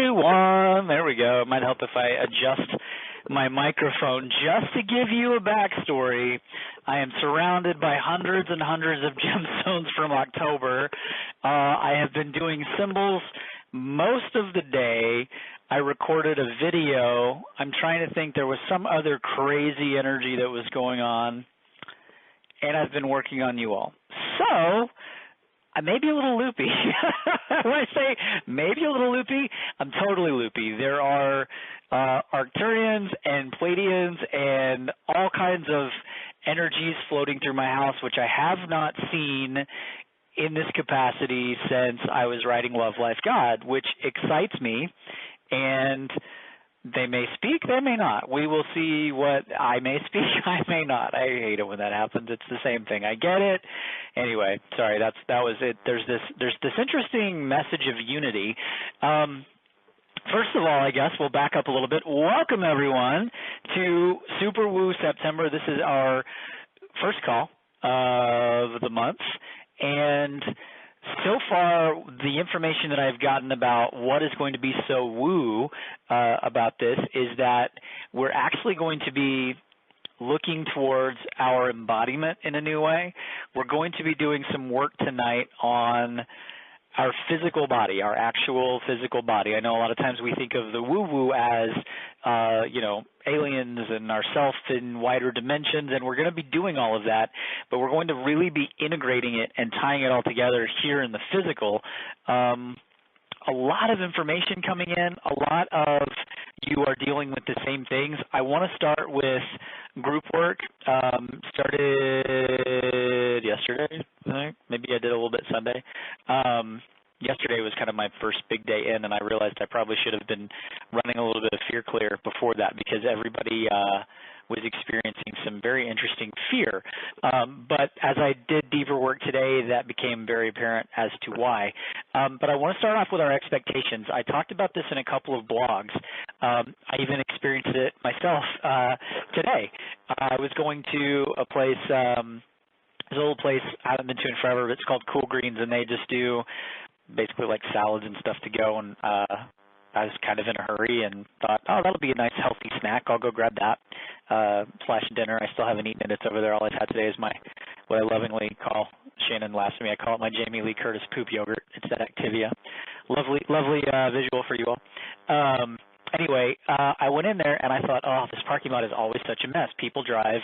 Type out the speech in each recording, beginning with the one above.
everyone. There we go. It might help if I adjust my microphone. Just to give you a backstory, I am surrounded by hundreds and hundreds of gemstones from October. I have been doing symbols most of the day. I recorded a video. I'm trying to think, there was some other crazy energy that was going on, and I've been working on you all. So I may be a little loopy. When I say maybe a little loopy, I'm totally loopy. There are Arcturians and Pleiadians and all kinds of energies floating through my house, which I have not seen in this capacity since I was writing Love, Life, God, which excites me. And they may speak, they may not. We will see what I may speak, I may not. I hate it when that happens. It's the same thing. I get it. Anyway, sorry, that was it. There's this interesting message of unity. First of all, I guess we'll back up a little bit. Welcome everyone to Super Woo September. This is our first call of the month, and so far, the information that I've gotten about what is going to be so woo about this is that we're actually going to be looking towards our embodiment in a new way. We're going to be doing some work tonight on our physical body, our actual physical body. I know a lot of times we think of the woo-woo as, aliens and ourself in wider dimensions, and we're going to be doing all of that, but we're going to really be integrating it and tying it all together here in the physical. A lot of information coming in, a lot of you are dealing with the same things. I want to start with group work. Started yesterday, I think. Maybe I did a little bit Sunday. Yesterday was kind of my first big day in, and I realized I probably should have been running a little bit of fear clear before that, because everybody was experiencing some very interesting fear. But as I did deeper work today, that became very apparent as to why. But I want to start off with our expectations. I talked about this in a couple of blogs. I even experienced it myself today. I was going to a place, there's a little place I haven't been to in forever, but it's called Cool Greens, and they just do basically like salads and stuff to go, and I was kind of in a hurry and thought, oh, that'll be a nice healthy snack. I'll go grab that / dinner. I still haven't eaten it. It's over there. All I've had today is what I lovingly call, Shannon laughs at me, I call it my Jamie Lee Curtis poop yogurt. It's that Activia. Lovely visual for you all. Anyway, I went in there and I thought, oh, this parking lot is always such a mess. People drive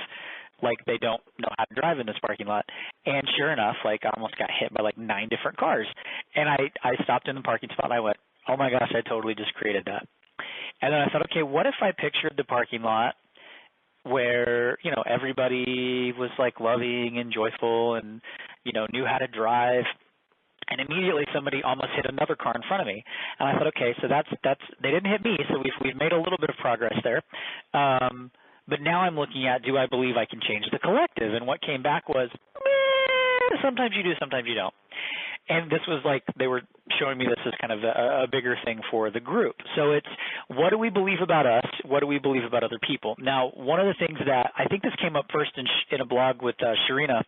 like they don't know how to drive in this parking lot. And sure enough, I almost got hit by 9 different cars. And I stopped in the parking spot and I went, oh my gosh, I totally just created that. And then I thought, okay, what if I pictured the parking lot where, everybody was loving and joyful and, knew how to drive, and immediately somebody almost hit another car in front of me. And I thought, okay, so that's they didn't hit me, so we've made a little bit of progress there. But now I'm looking at, do I believe I can change the collective? And what came back was, sometimes you do, sometimes you don't. And this was they were showing me this as kind of a bigger thing for the group. So it's, what do we believe about us? What do we believe about other people? Now, one of the things that, I think this came up first in a blog with Sharina,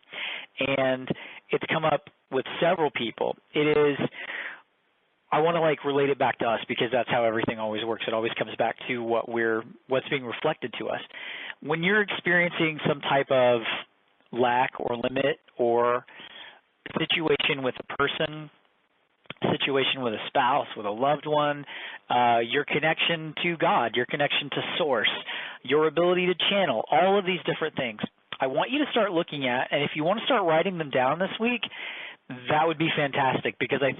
and it's come up with several people. It is, I want to relate it back to us, because that's how everything always works. It always comes back to what's being reflected to us. When you're experiencing some type of lack or limit or situation with a person, situation with a spouse, with a loved one, your connection to God, your connection to Source, your ability to channel, all of these different things, I want you to start looking at, and if you want to start writing them down this week, that would be fantastic, because I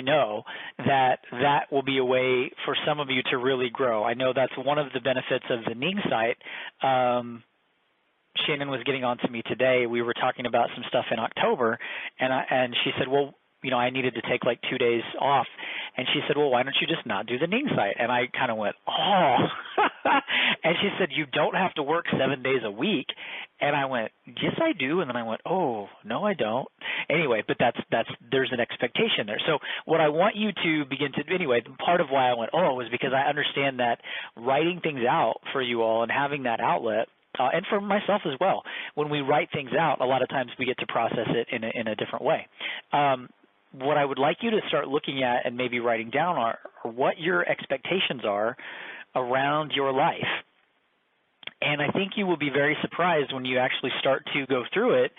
know that will be a way for some of you to really grow. I know that's one of the benefits of the Ning site. Shannon was getting on to me today. We were talking about some stuff in October, and she said, well, I needed to take 2 days off. And she said, well, why don't you just not do the Ning site? And I kind of went, oh. And she said, you don't have to work 7 days a week. And I went, yes, I do. And then I went, oh, no, I don't. Anyway, but there's an expectation there. So what I want you to begin to, anyway, part of why I went, oh, was because I understand that writing things out for you all and having that outlet, and for myself as well, when we write things out, a lot of times we get to process it in a different way. what I would like you to start looking at and maybe writing down are what your expectations are around your life. And I think you will be very surprised when you actually start to go through it.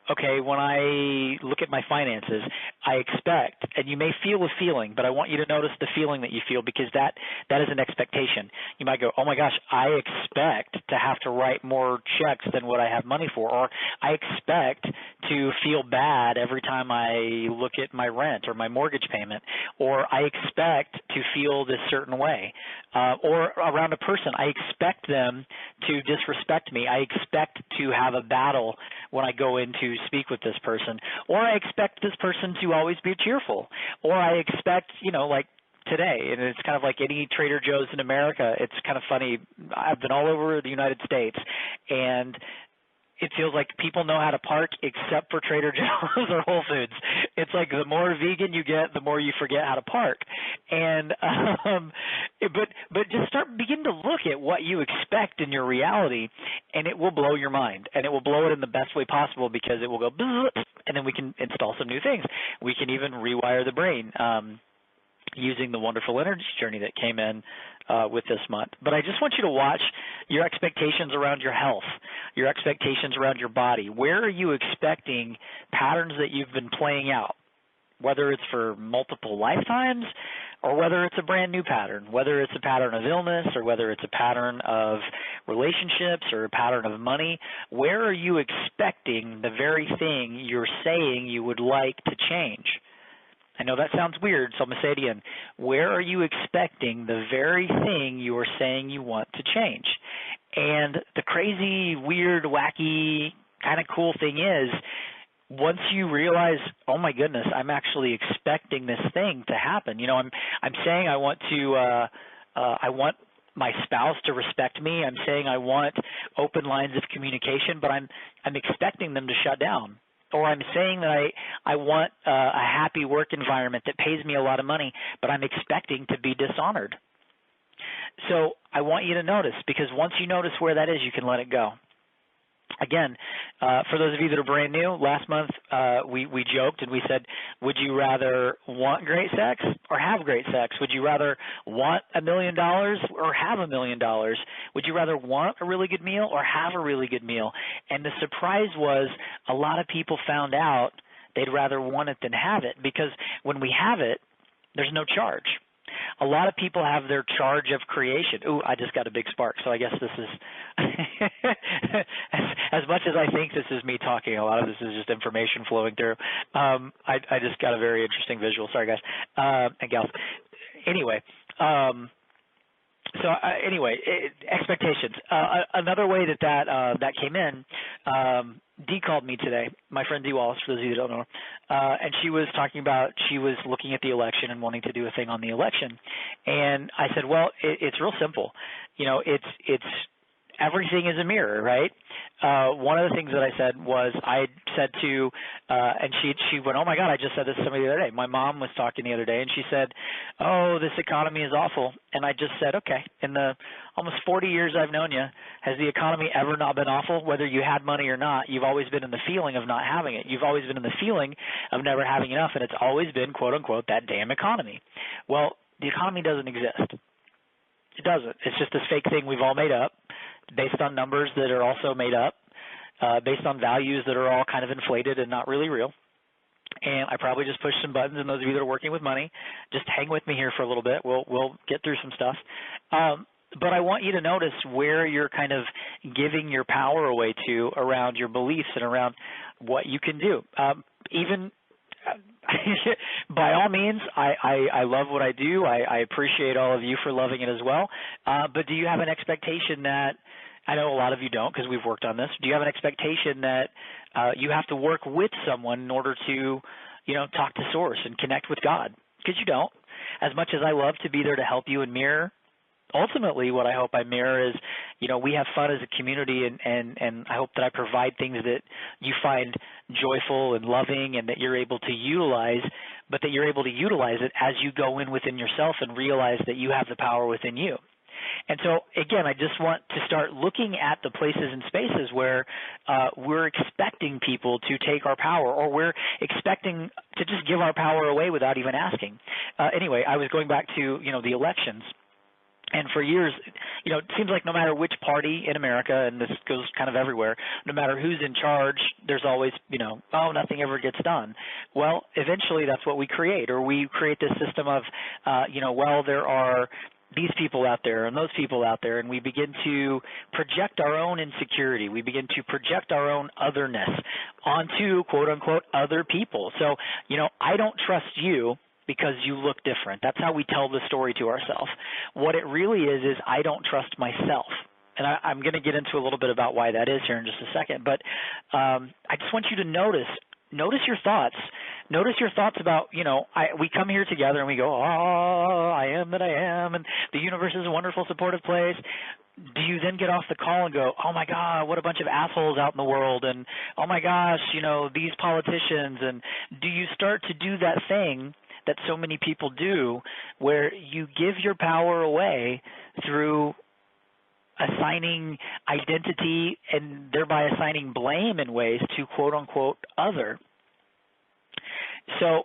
Okay, when I look at my finances, I expect, and you may feel a feeling, but I want you to notice the feeling that you feel, because that is an expectation. You might go, oh my gosh, I expect to have to write more checks than what I have money for, or I expect to feel bad every time I look at my rent or my mortgage payment, or I expect to feel this certain way, or around a person, I expect them to disrespect me. I expect to have a battle when I go in to speak with this person, or I expect this person to always be cheerful, or I expect, like today, and it's kind of like any Trader Joe's in America. It's kind of funny. I've been all over the United States, and it feels like people know how to park except for Trader Joe's or Whole Foods. It's like the more vegan you get, the more you forget how to park. And but just begin to look at what you expect in your reality, and it will blow your mind, and it will blow it in the best way possible, because it will go and then we can install some new things. We can even rewire the brain using the wonderful energy journey that came in with this month. But I just want you to watch your expectations around your health, your expectations around your body. Where are you expecting patterns that you've been playing out, whether it's for multiple lifetimes or whether it's a brand new pattern, whether it's a pattern of illness or whether it's a pattern of relationships or a pattern of money? Where are you expecting the very thing you're saying you would like to change? I know that sounds weird, so I'm going to say it again. Where are you expecting the very thing you are saying you want to change? And the crazy, weird, wacky, kind of cool thing is, once you realize, oh my goodness, I'm actually expecting this thing to happen. I'm saying I want my spouse to respect me. I'm saying I want open lines of communication, but I'm expecting them to shut down. Or I'm saying that I want a happy work environment that pays me a lot of money, but I'm expecting to be dishonored. So I want you to notice, because once you notice where that is, you can let it go. Again, for those of you that are brand new, last month we joked and we said, would you rather want great sex or have great sex? Would you rather want $1 million or have $1 million? Would you rather want a really good meal or have a really good meal? And the surprise was, a lot of people found out they'd rather want it than have it, because when we have it, there's no charge. A lot of people have their charge of creation. Ooh, I just got a big spark, so I guess this is as much as I think this is me talking, a lot of this is just information flowing through. I just got a very interesting visual. Sorry, guys and gals. Anyway, expectations. Another way that came in, Dee called me today, my friend Dee Wallace, for those of you who don't know, and she was talking about, she was looking at the election and wanting to do a thing on the election. And I said, well, it's real simple. It's everything is a mirror, right? One of the things that I said was, I said to, and she went, oh my God, I just said this to somebody the other day. My mom was talking the other day, and she said, oh, this economy is awful. And I just said, okay, in the almost 40 years I've known you, has the economy ever not been awful? Whether you had money or not, you've always been in the feeling of not having it. You've always been in the feeling of never having enough, and it's always been, quote unquote, that damn economy. Well, the economy doesn't exist. It doesn't. It's just this fake thing we've all made up, based on numbers that are also made up, based on values that are all kind of inflated and not really real. And I probably just pushed some buttons, and those of you that are working with money, just hang with me here for a little bit. We'll get through some stuff. But I want you to notice where you're kind of giving your power away to around your beliefs and around what you can do. By all means, I love what I do. I appreciate all of you for loving it as well. But do you have an expectation that, I know a lot of you don't because we've worked on this, do you have an expectation that you have to work with someone in order to, talk to Source and connect with God? Because you don't. As much as I love to be there to help you and mirror, ultimately what I hope I mirror is, we have fun as a community, and I hope that I provide things that you find joyful and loving and that you're able to utilize, but that you're able to utilize it as you go in within yourself and realize that you have the power within you. And so, again, I just want to start looking at the places and spaces where we're expecting people to take our power, or we're expecting to just give our power away without even asking. Anyway, I was going back to, the elections. And for years, it seems like no matter which party in America, and this goes kind of everywhere, no matter who's in charge, there's always, oh, nothing ever gets done. Well, eventually that's what we create, or we create this system of, well, there are these people out there and those people out there, and we begin to project our own insecurity. We begin to project our own otherness onto, quote unquote, other people. So, I don't trust you because you look different. That's how we tell the story to ourselves. What it really is I don't trust myself. And I'm going to get into a little bit about why that is here in just a second. But I just want you to notice your thoughts. Notice your thoughts about, we come here together and we go, oh, I am that I am, and the universe is a wonderful, supportive place. Do you then get off the call and go, oh, my God, what a bunch of assholes out in the world, and, oh, my gosh, these politicians, and do you start to do that thing that so many people do where you give your power away through assigning identity and thereby assigning blame in ways to quote-unquote other? So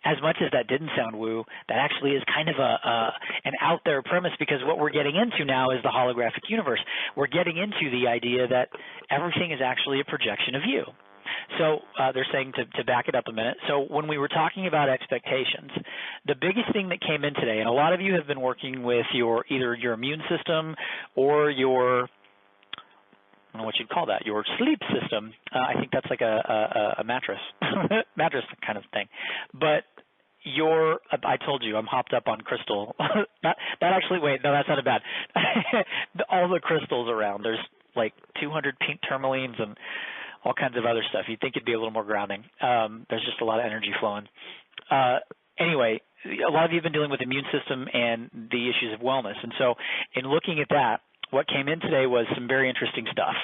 as much as that didn't sound woo, that actually is kind of an out there premise, because what we're getting into now is the holographic universe. We're getting into the idea that everything is actually a projection of you. So they're saying to back it up a minute. So when we were talking about expectations, the biggest thing that came in today, and a lot of you have been working with either your immune system or your, I don't know what you'd call that, your sleep system. I think that's like a mattress, mattress kind of thing. But I told you I'm hopped up on crystal. that actually, wait, no, that's not bad. All the crystals around. There's like 200 pink tourmalines and all kinds of other stuff. You'd think it'd be a little more grounding. There's just a lot of energy flowing. Anyway, a lot of you have been dealing with the immune system and the issues of wellness. And so in looking at that, what came in today was some very interesting stuff.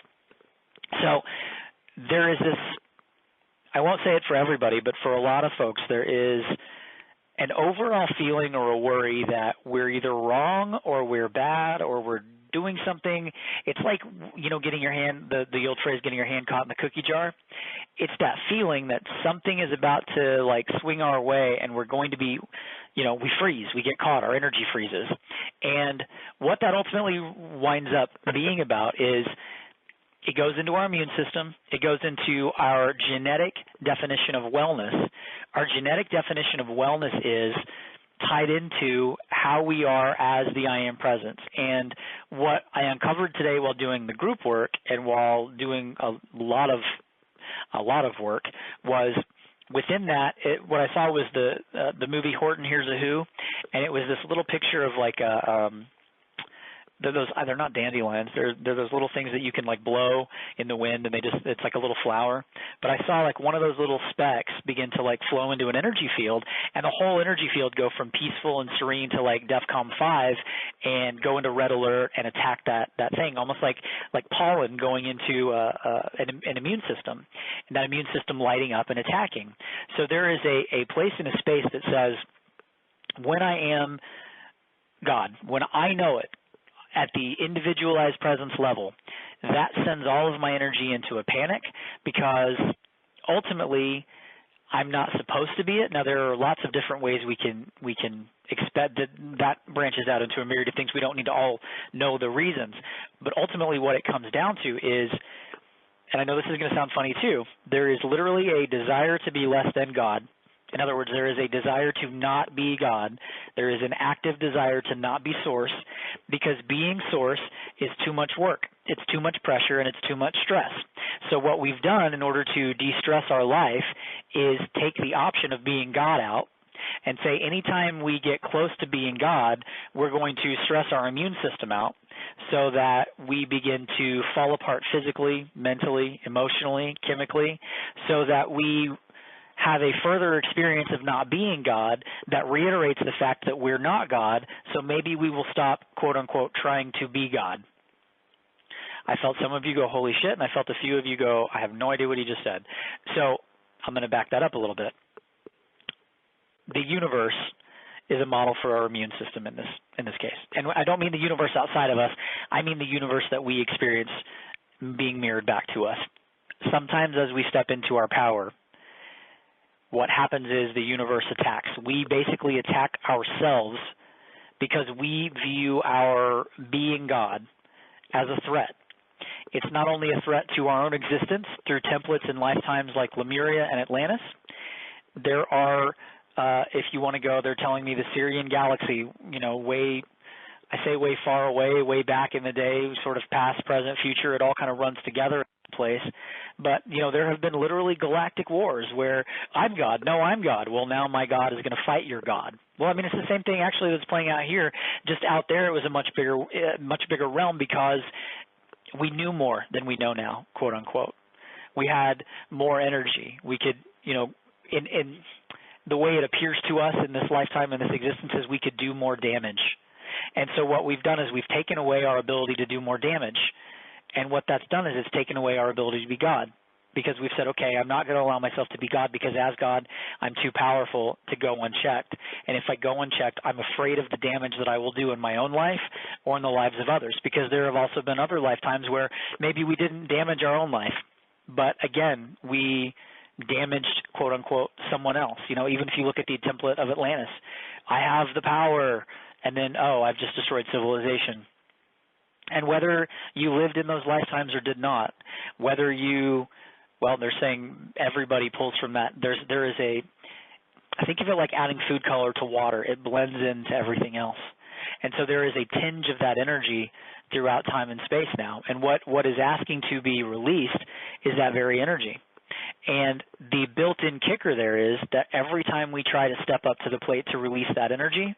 So there is this, I won't say it for everybody, but for a lot of folks, there is an overall feeling or a worry that we're either wrong or we're bad or we're doing something. It's like, getting your hand, the old phrase, getting your hand caught in the cookie jar. It's that feeling that something is about to swing our way and we're going to be, we freeze, we get caught, our energy freezes. And what that ultimately winds up being about is it goes into our immune system. It goes into our genetic definition of wellness. Our genetic definition of wellness is tied into how we are as the I Am Presence. And what I uncovered today while doing the group work and while doing a lot of work was within that, what I saw was the movie Horton Hears a Who, and it was this little picture of they're not dandelions. They're those little things that you can blow in the wind, and it's like a little flower. But I saw one of those little specks begin to flow into an energy field, and the whole energy field go from peaceful and serene to DEFCON 5 and go into red alert and attack that thing, almost like pollen going into an immune system, and that immune system lighting up and attacking. So there is a place in a space that says, when I am God, when I know it, at the individualized presence level, that sends all of my energy into a panic, because ultimately I'm not supposed to be it. Now, there are lots of different ways we can expect that branches out into a myriad of things. We don't need to all know the reasons, but ultimately what it comes down to is, and I know this is going to sound funny too, there is literally a desire to be less than God. In other words, there is a desire to not be God. There is an active desire to not be Source, because being Source is too much work. It's too much pressure and it's too much stress. So what we've done in order to de-stress our life is take the option of being God out and say anytime we get close to being God, we're going to stress our immune system out so that we begin to fall apart physically, mentally, emotionally, chemically, so that we have a further experience of not being God that reiterates the fact that we're not God, so maybe we will stop, quote unquote, trying to be God. I felt some of you go, holy shit, and I felt a few of you go, I have no idea what he just said. So I'm going to back that up a little bit. The universe is a model for our immune system in this case. And I don't mean the universe outside of us. I mean the universe that we experience being mirrored back to us. Sometimes as we step into our power, what happens is the universe attacks. We basically attack ourselves because we view our being God as a threat. It's not only a threat to our own existence through templates and lifetimes like Lemuria and Atlantis. There are, if you want to go, they're telling me the Syrian galaxy, way far away, way back in the day, sort of past, present, future. It all kind of runs together in the place. But, there have been literally galactic wars where I'm God. No, I'm God. Well, now my God is going to fight your God. Well, I mean, it's the same thing actually that's playing out here. Just out there, it was a much bigger realm because we knew more than we know now, quote unquote. We had more energy. We could, in the way it appears to us in this lifetime and this existence is we could do more damage. And so what we've done is we've taken away our ability to do more damage. And what that's done is it's taken away our ability to be God, because we've said, okay, I'm not going to allow myself to be God because as God, I'm too powerful to go unchecked. And if I go unchecked, I'm afraid of the damage that I will do in my own life or in the lives of others, because there have also been other lifetimes where maybe we didn't damage our own life. But again, we damaged, quote unquote, someone else. Even if you look at the template of Atlantis, I have the power, and then, I've just destroyed civilization. And whether you lived in those lifetimes or did not, whether you, they're saying everybody pulls from that. There is I think of it like adding food color to water. It blends into everything else. And so there is a tinge of that energy throughout time and space now. And what is asking to be released is that very energy. And the built-in kicker there is that every time we try to step up to the plate to release that energy,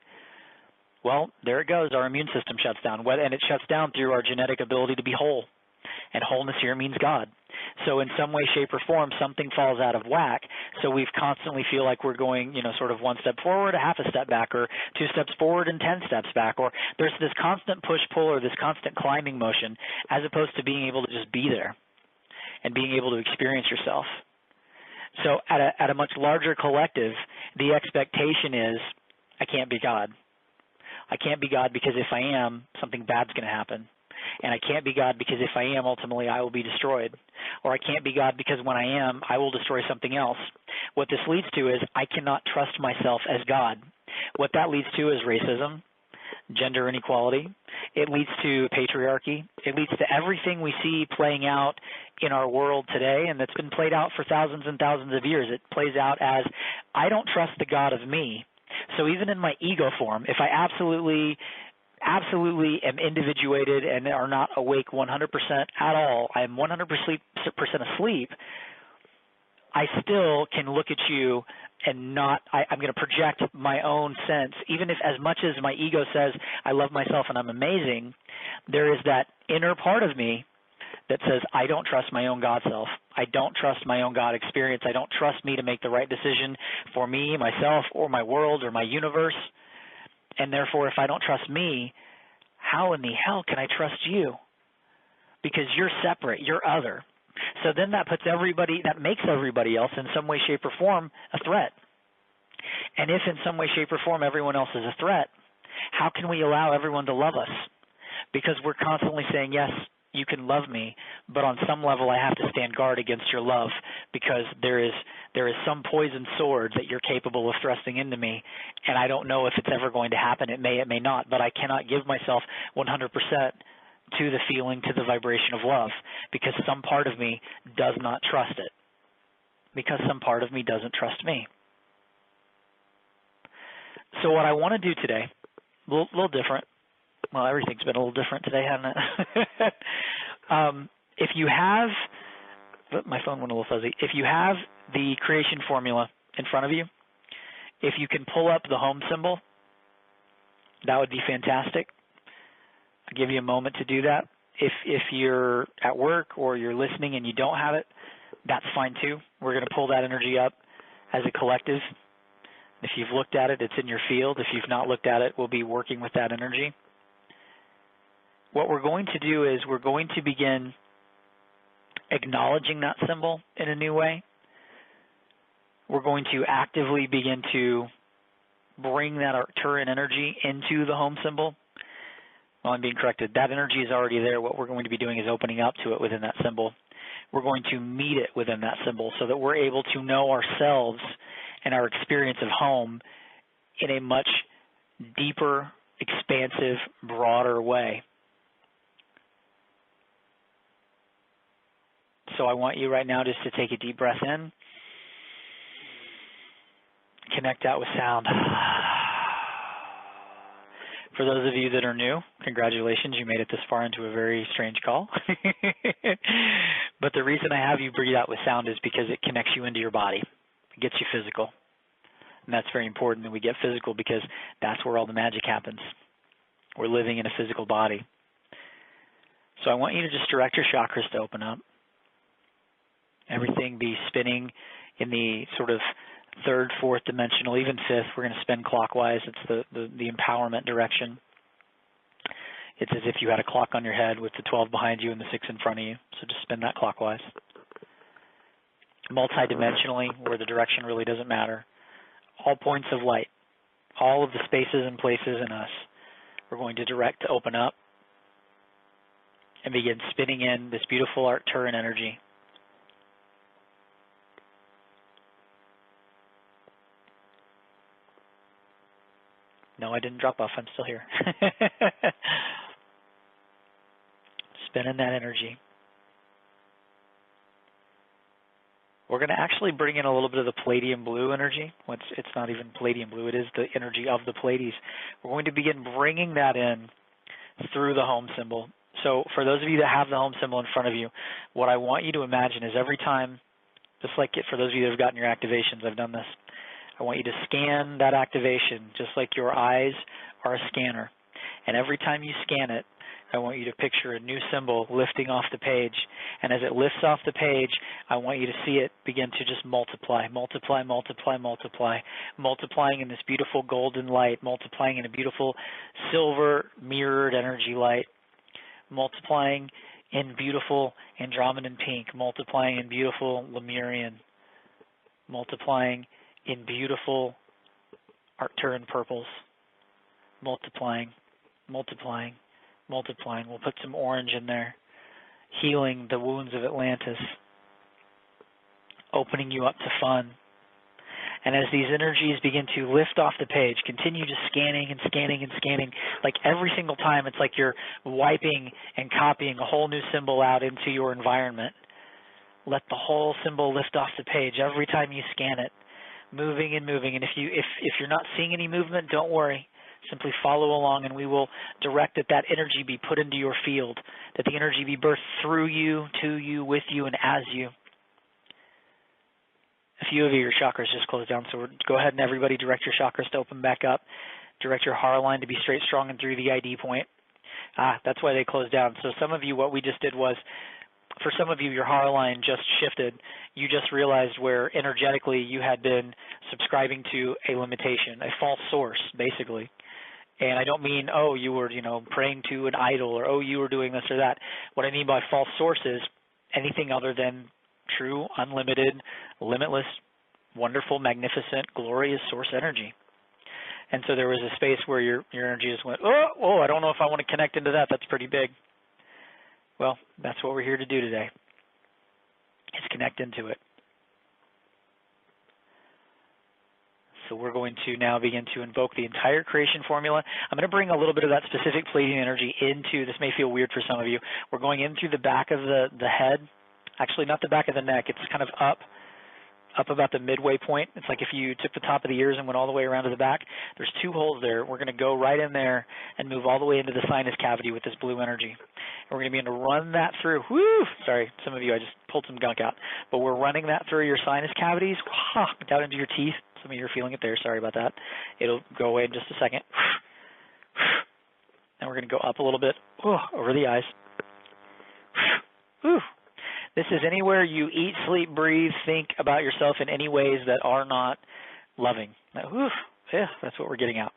well, there it goes. Our immune system shuts down, and it shuts down through our genetic ability to be whole. And wholeness here means God. So in some way, shape, or form, something falls out of whack. So we constantly feel like we're going, sort of one step forward, a half a step back, or 2 steps forward and 10 steps back. Or there's this constant push-pull or this constant climbing motion as opposed to being able to just be there and being able to experience yourself. So at a much larger collective, the expectation is, I can't be God. I can't be God because if I am, something bad's going to happen. And I can't be God because if I am, ultimately I will be destroyed. Or I can't be God because when I am, I will destroy something else. What this leads to is I cannot trust myself as God. What that leads to is racism, gender inequality. It leads to patriarchy. It leads to everything we see playing out in our world today, and that's been played out for thousands and thousands of years. It plays out as I don't trust the God of me. So even in my ego form, if I absolutely am individuated and are not awake 100% at all, I am 100% asleep, I still can look at you and I'm going to project my own sense. Even if as much as my ego says I love myself and I'm amazing, there is that inner part of me that says I don't trust my own God self. I don't trust my own God experience. I don't trust me to make the right decision for me, myself, or my world, or my universe. And therefore, if I don't trust me, how in the hell can I trust you? Because you're separate, you're other. So then that makes everybody else in some way, shape, or form a threat. And if in some way, shape, or form everyone else is a threat, how can we allow everyone to love us? Because we're constantly saying, yes, you can love me, but on some level I have to stand guard against your love because there is some poisoned sword that you're capable of thrusting into me, and I don't know if it's ever going to happen. It may not, but I cannot give myself 100% to the feeling, to the vibration of love, because some part of me does not trust it, because some part of me doesn't trust me. So what I want to do today, a little different. Well, everything's been a little different today, hasn't it? If you have, my phone went a little fuzzy. If you have the creation formula in front of you, if you can pull up the home symbol, that would be fantastic. I'll give you a moment to do that. If you're at work or you're listening and you don't have it, that's fine too. We're going to pull that energy up as a collective. If you've looked at it, it's in your field. If you've not looked at it, we'll be working with that energy. What we're going to do is we're going to begin acknowledging that symbol in a new way. We're going to actively begin to bring that Arcturian energy into the home symbol, well, I'm being corrected. That energy is already there. What we're going to be doing is opening up to it within that symbol. We're going to meet it within that symbol so that we're able to know ourselves and our experience of home in a much deeper, expansive, broader way. So I want you right now just to take a deep breath in, connect that with sound. For those of you that are new, congratulations, you made it this far into a very strange call. But the reason I have you breathe out with sound is because it connects you into your body. It gets you physical. And that's very important that we get physical because that's where all the magic happens. We're living in a physical body. So I want you to just direct your chakras to open up. Everything be spinning in the sort of third, fourth dimensional, even fifth. We're going to spin clockwise. It's the empowerment direction. It's as if you had a clock on your head with the 12 behind you and the 6 in front of you. So just spin that clockwise. Multidimensionally, where the direction really doesn't matter. All points of light, all of the spaces and places in us, we're going to direct to open up and begin spinning in this beautiful Arcturian energy. No, I didn't drop off. I'm still here. Spinning that energy. We're going to actually bring in a little bit of the palladium blue energy. It's not even palladium blue. It is the energy of the Pleiades. We're going to begin bringing that in through the home symbol. So for those of you that have the home symbol in front of you, what I want you to imagine is every time, just like for those of you that have gotten your activations, I've done this, I want you to scan that activation just like your eyes are a scanner. And every time you scan it, I want you to picture a new symbol lifting off the page. And as it lifts off the page, I want you to see it begin to just multiply, multiply, multiply, multiply, multiplying in this beautiful golden light, multiplying in a beautiful silver mirrored energy light, multiplying in beautiful Andromedan pink, multiplying in beautiful Lemurian, multiplying in beautiful Arcturian purples, multiplying, multiplying, multiplying. We'll put some orange in there, healing the wounds of Atlantis, opening you up to fun. And as these energies begin to lift off the page, continue just scanning and scanning and scanning. Like every single time, it's like you're wiping and copying a whole new symbol out into your environment. Let the whole symbol lift off the page every time you scan it, moving and moving. And if you're not seeing any movement, don't worry. Simply follow along, and we will direct that energy be put into your field, that the energy be birthed through you, to you, with you, and as you. A few of your chakras just closed down, so go ahead and everybody direct your chakras to open back up. Direct your heart line to be straight, strong, and through the ID point. That's why they closed down. So some of you, what we just did was, for some of you, your heart line just shifted. You just realized where energetically you had been subscribing to a limitation, a false source, basically. And I don't mean, oh, you were, praying to an idol, or, oh, you were doing this or that. What I mean by false source is anything other than true, unlimited, limitless, wonderful, magnificent, glorious source energy. And so there was a space where your energy just went, oh, I don't know if I want to connect into that. That's pretty big. Well, that's what we're here to do today, is connect into it. So we're going to now begin to invoke the entire creation formula. I'm going to bring a little bit of that specific Pleiadian energy into, this may feel weird for some of you, we're going in through the back of the head. Actually, not the back of the neck. It's kind of up about the midway point. It's like if you took the top of the ears and went all the way around to the back. There's 2 holes there. We're going to go right in there and move all the way into the sinus cavity with this blue energy. And we're going to begin to run that through. Woo! Sorry, some of you, I just pulled some gunk out. But we're running that through your sinus cavities, down into your teeth. Some of you are feeling it there. Sorry about that. It'll go away in just a second. And we're going to go up a little bit over the eyes. This is anywhere you eat, sleep, breathe, think about yourself in any ways that are not loving. That's what we're getting out.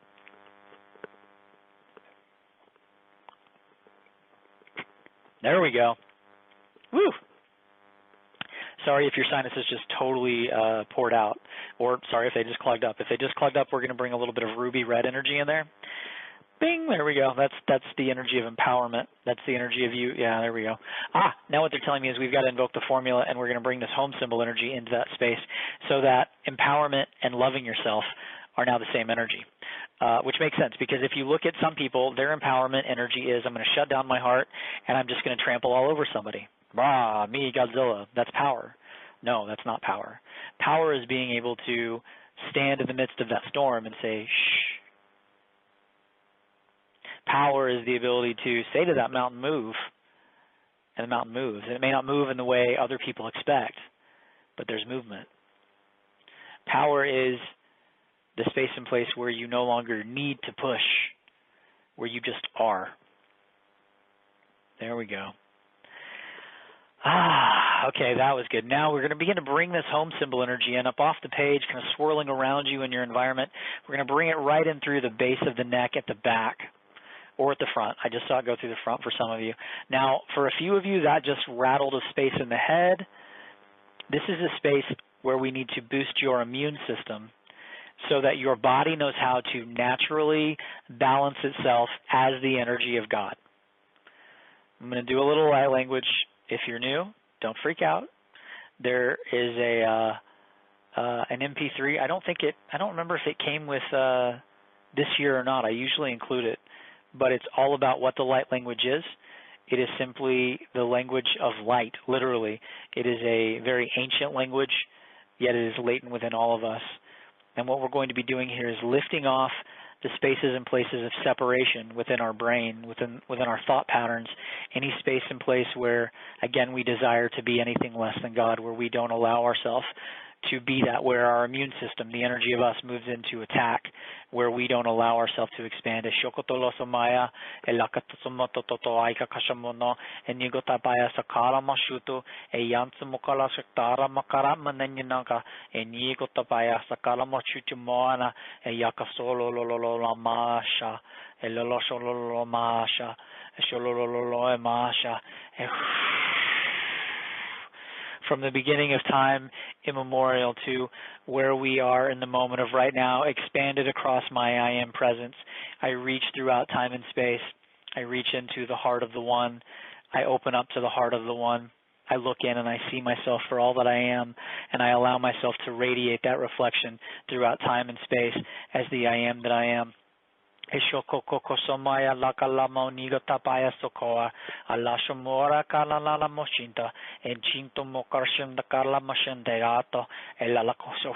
There we go. Woo! Sorry if your sinus is just totally poured out, or sorry if they just clogged up. If they just clogged up, we're going to bring a little bit of ruby red energy in there. Bing, there we go. That's the energy of empowerment. That's the energy of you. Yeah, there we go. Now what they're telling me is we've got to invoke the formula, and we're going to bring this home symbol energy into that space so that empowerment and loving yourself are now the same energy, which makes sense because if you look at some people, their empowerment energy is I'm going to shut down my heart, and I'm just going to trample all over somebody. Rah, me, Godzilla. That's power. No, that's not power. Power is being able to stand in the midst of that storm and say, shh. Power is the ability to say to that mountain, move, and the mountain moves. And it may not move in the way other people expect, but there's movement. Power is the space and place where you no longer need to push, where you just are. There we go. Okay, that was good. Now we're going to begin to bring this home symbol energy in up off the page, kind of swirling around you in your environment. We're going to bring it right in through the base of the neck at the back. Or at the front. I just saw it go through the front for some of you. Now, for a few of you, that just rattled a space in the head. This is a space where we need to boost your immune system so that your body knows how to naturally balance itself as the energy of God. I'm going to do a little light language. If you're new, don't freak out. There is an MP3. I don't remember if it came with this year or not. I usually include it. But it's all about what the light language is. It is simply the language of light, literally. It is a very ancient language, yet it is latent within all of us. And what we're going to be doing here is lifting off the spaces and places of separation within our brain, within our thought patterns, any space and place where, again, we desire to be anything less than God, where we don't allow ourselves to be that, where our immune system, the energy of us, moves into attack, where we don't allow ourselves to expand. From the beginning of time immemorial to where we are in the moment of right now, expanded across my I am presence. I reach throughout time and space. I reach into the heart of the One. I open up to the heart of the One. I look in and I see myself for all that I am, and I allow myself to radiate that reflection throughout time and space as the I am that I am. Somaya lakalama nigata paya sokoa alashomora kalala moshinta and chinto mokarshim the karla mashandeato elalakoso.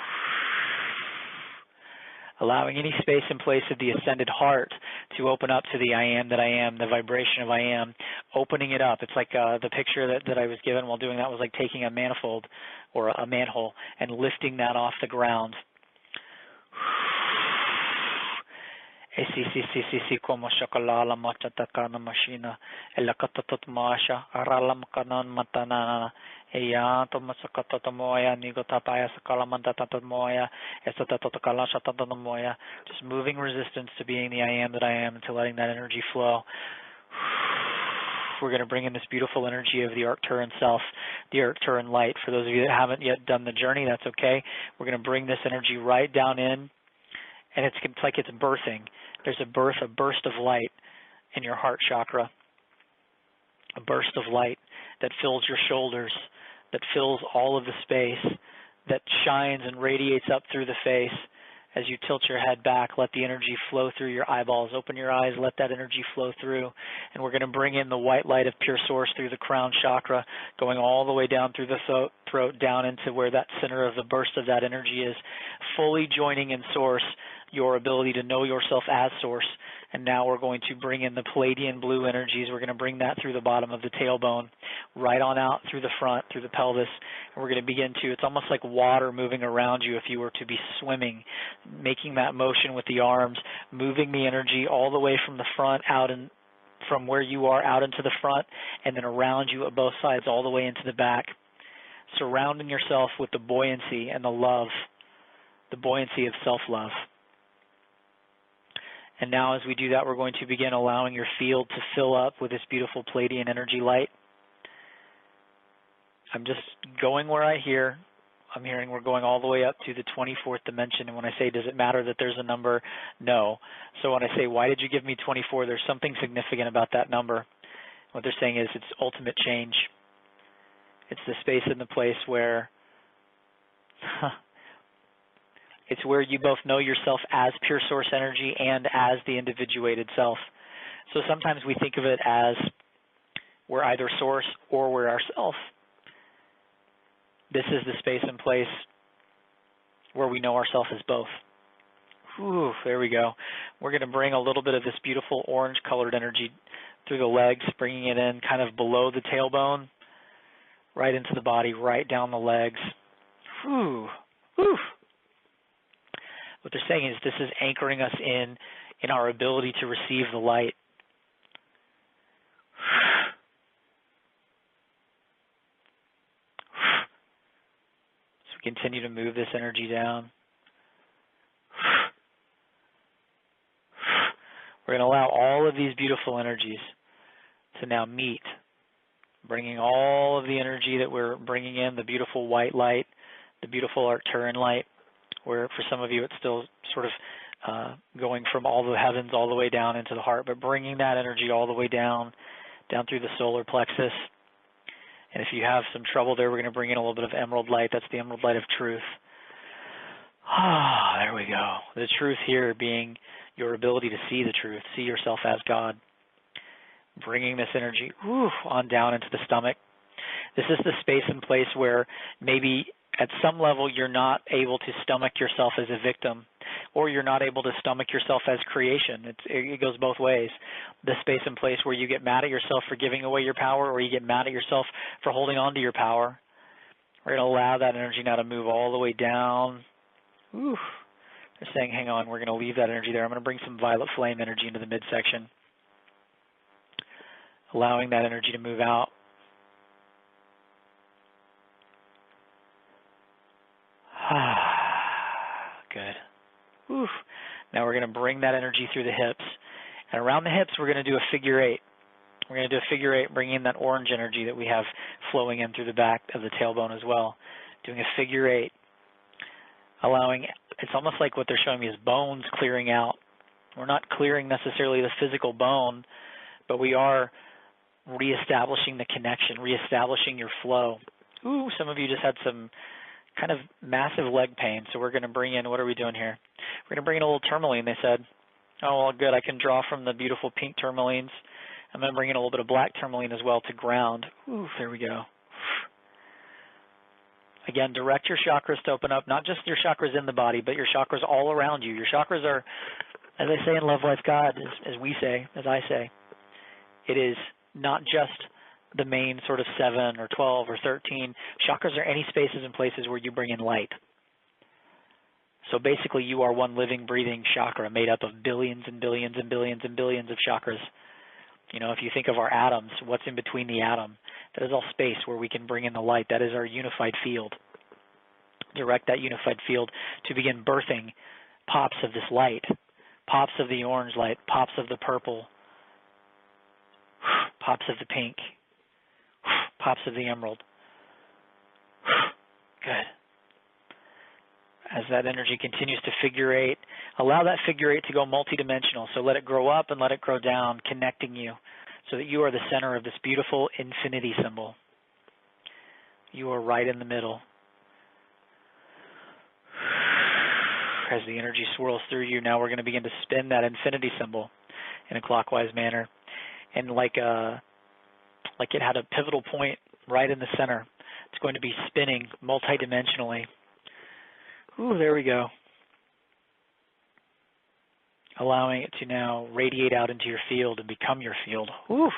Allowing any space and place of the ascended heart to open up to the I am that I am, the vibration of I am, opening it up. It's like the picture that I was given while doing that was like taking a manifold or a manhole and lifting that off the ground. Como chocolala machatakana machina elakatot masha aralam kanan matana eya tomasakatomoya nigotapaya sakalamantatamoya esatatokalashatatamoya. Just moving resistance to being the I am that I am and to letting that energy flow. We're going to bring in this beautiful energy of the Arcturan self, the Arcturan light. For those of you that haven't yet done the journey, that's okay. We're going to bring this energy right down in. And it's like it's birthing. There's a burst of light in your heart chakra, a burst of light that fills your shoulders, that fills all of the space, that shines and radiates up through the face. As you tilt your head back, let the energy flow through your eyeballs. Open your eyes, let that energy flow through. And we're going to bring in the white light of pure source through the crown chakra, going all the way down through the throat, down into where that center of the burst of that energy is, fully joining in source, your ability to know yourself as source. And now we're going to bring in the Palladian blue energies. We're going to bring that through the bottom of the tailbone, right on out through the front, through the pelvis. And we're going to begin to, it's almost like water moving around you if you were to be swimming, making that motion with the arms, moving the energy all the way from the front out and from where you are out into the front, and then around you at both sides all the way into the back, surrounding yourself with the buoyancy and the love, the buoyancy of self-love. And now as we do that, we're going to begin allowing your field to fill up with this beautiful Palladian energy light. I'm just going where I hear. I'm hearing we're going all the way up to the 24th dimension. And when I say, does it matter that there's a number? No. So when I say, why did you give me 24? There's something significant about that number. What they're saying is it's ultimate change. It's the space and the place where it's where you both know yourself as pure source energy and as the individuated self. So sometimes we think of it as we're either source or we're ourself. This is the space and place where we know ourselves as both. Whew, there we go. We're going to bring a little bit of this beautiful orange-colored energy through the legs, bringing it in kind of below the tailbone, right into the body, right down the legs. Whew. Whew. What they're saying is this is anchoring us in our ability to receive the light. So we continue to move this energy down. We're going to allow all of these beautiful energies to now meet, bringing all of the energy that we're bringing in, the beautiful white light, the beautiful Arcturian light, where for some of you it's still sort of going from all the heavens all the way down into the heart, but bringing that energy all the way down through the solar plexus. And if you have some trouble there, we're going to bring in a little bit of emerald light. That's the emerald light of truth. Ah, there we go. The truth here being your ability to see the truth, see yourself as God. Bringing this energy on down into the stomach. This is the space and place where maybe at some level you're not able to stomach yourself as a victim, or you're not able to stomach yourself as creation. It goes both ways. The space and place where you get mad at yourself for giving away your power, or you get mad at yourself for holding on to your power. We're going to allow that energy now to move all the way down. Ooh. They're saying, hang on, we're going to leave that energy there. I'm going to bring some violet flame energy into the midsection, allowing that energy to move out. Good. Oof. Now we're going to bring that energy through the hips. And around the hips, we're going to do a figure eight. We're going to do a figure eight, bringing in that orange energy that we have flowing in through the back of the tailbone as well. Doing a figure eight. Allowing, it's almost like what they're showing me is bones clearing out. We're not clearing necessarily the physical bone, but we are reestablishing the connection, reestablishing your flow. Ooh, some of you just had some kind of massive leg pain, so we're going to bring in, what are we doing here? We're going to bring in a little tourmaline. They said, oh, well, good, I can draw from the beautiful pink tourmalines. I'm going to bring in a little bit of black tourmaline as well to ground. Ooh, there we go. Again, direct your chakras to open up, not just your chakras in the body, but your chakras all around you. Your chakras are, as I say in Love Life God, as we say, as I say, it is not just the main sort of 7 or 12 or 13. Chakras are any spaces and places where you bring in light. So basically you are one living, breathing chakra made up of billions and billions and billions and billions of chakras. You know, if you think of our atoms, what's in between the atom? That is all space where we can bring in the light. That is our unified field. Direct that unified field to begin birthing pops of this light, pops of the orange light, pops of the purple, pops of the pink, pops of the emerald. Good. As that energy continues to figure eight, allow that figure eight to go multidimensional. So let it grow up and let it grow down, connecting you so that you are the center of this beautiful infinity symbol. You are right in the middle. As the energy swirls through you, now we're going to begin to spin that infinity symbol in a clockwise manner. And like it had a pivotal point right in the center, it's going to be spinning multidimensionally. Ooh, there we go. Allowing it to now radiate out into your field and become your field. Ooh.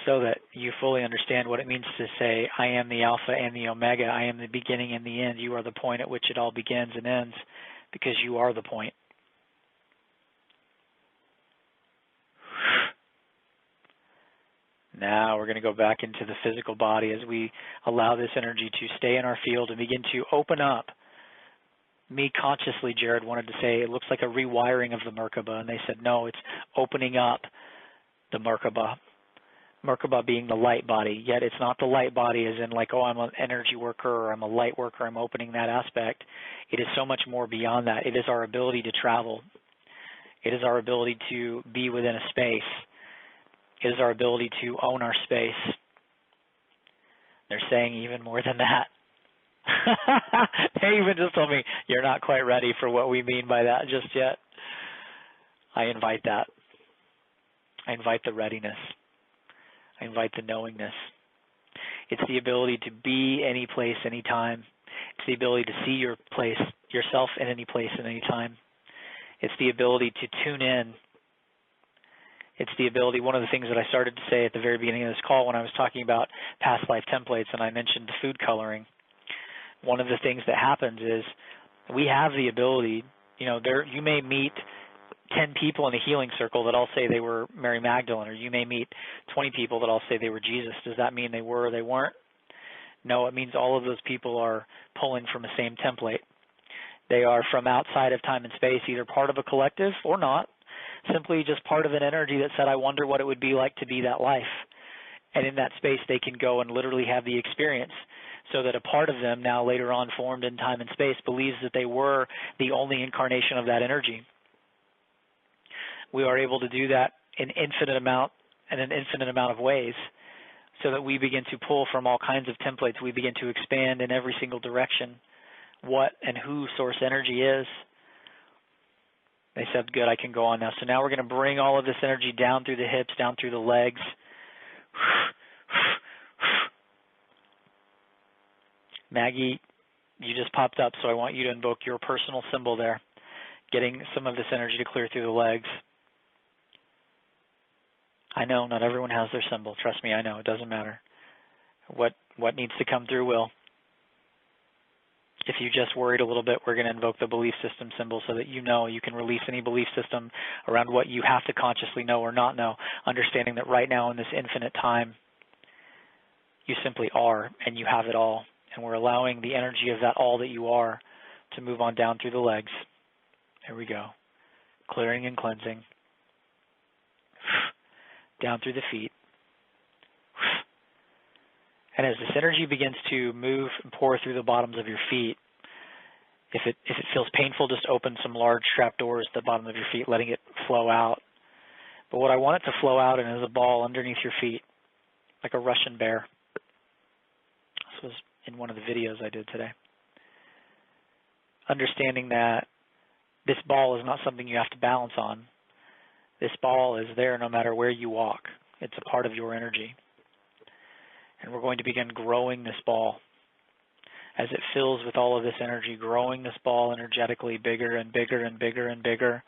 So that you fully understand what it means to say, I am the Alpha and the Omega. I am the beginning and the end. You are the point at which it all begins and ends, because you are the point. Now we're going to go back into the physical body as we allow this energy to stay in our field and begin to open up. Me consciously, Jarrad wanted to say, it looks like a rewiring of the Merkaba, and they said, no, it's opening up the Merkaba, Merkaba being the light body, yet it's not the light body as in like, oh, I'm an energy worker or I'm a light worker, I'm opening that aspect. It is so much more beyond that. It is our ability to travel. It is our ability to be within a space. It is our ability to own our space. They're saying even more than that. They even just told me, you're not quite ready for what we mean by that just yet. I invite that. I invite the readiness. I invite the knowingness. It's the ability to be any place, any time. It's the ability to see yourself in any place, at any time. It's the ability to tune in. It's the ability, one of the things that I started to say at the very beginning of this call when I was talking about past life templates and I mentioned the food coloring, one of the things that happens is we have the ability, you may meet 10 people in a healing circle that all say they were Mary Magdalene, or you may meet 20 people that all say they were Jesus. Does that mean they were or they weren't? No, it means all of those people are pulling from the same template. They are from outside of time and space, either part of a collective or not, simply just part of an energy that said, I wonder what it would be like to be that life. And in that space, they can go and literally have the experience, so that a part of them now later on formed in time and space believes that they were the only incarnation of that energy. We are able to do that in an infinite amount of ways, so that we begin to pull from all kinds of templates. We begin to expand in every single direction what and who source energy is. They said, good, I can go on now. So now we're going to bring all of this energy down through the hips, down through the legs. Maggie, you just popped up, so I want you to invoke your personal symbol there, getting some of this energy to clear through the legs. I know not everyone has their symbol. Trust me, I know. It doesn't matter. What needs to come through will. If you just worried a little bit, we're going to invoke the belief system symbol so that you can release any belief system around what you have to consciously know or not know, understanding that right now in this infinite time, you simply are and you have it all. And we're allowing the energy of that all that you are to move on down through the legs. There we go. Clearing and cleansing. Down through the feet. And as this energy begins to move and pour through the bottoms of your feet, if it feels painful, just open some large trap doors at the bottom of your feet, letting it flow out. But what I want it to flow out in is a ball underneath your feet, like a Russian bear. This was in one of the videos I did today. Understanding that this ball is not something you have to balance on. This ball is there no matter where you walk. It's a part of your energy. And we're going to begin growing this ball as it fills with all of this energy, growing this ball energetically bigger and bigger and bigger and bigger.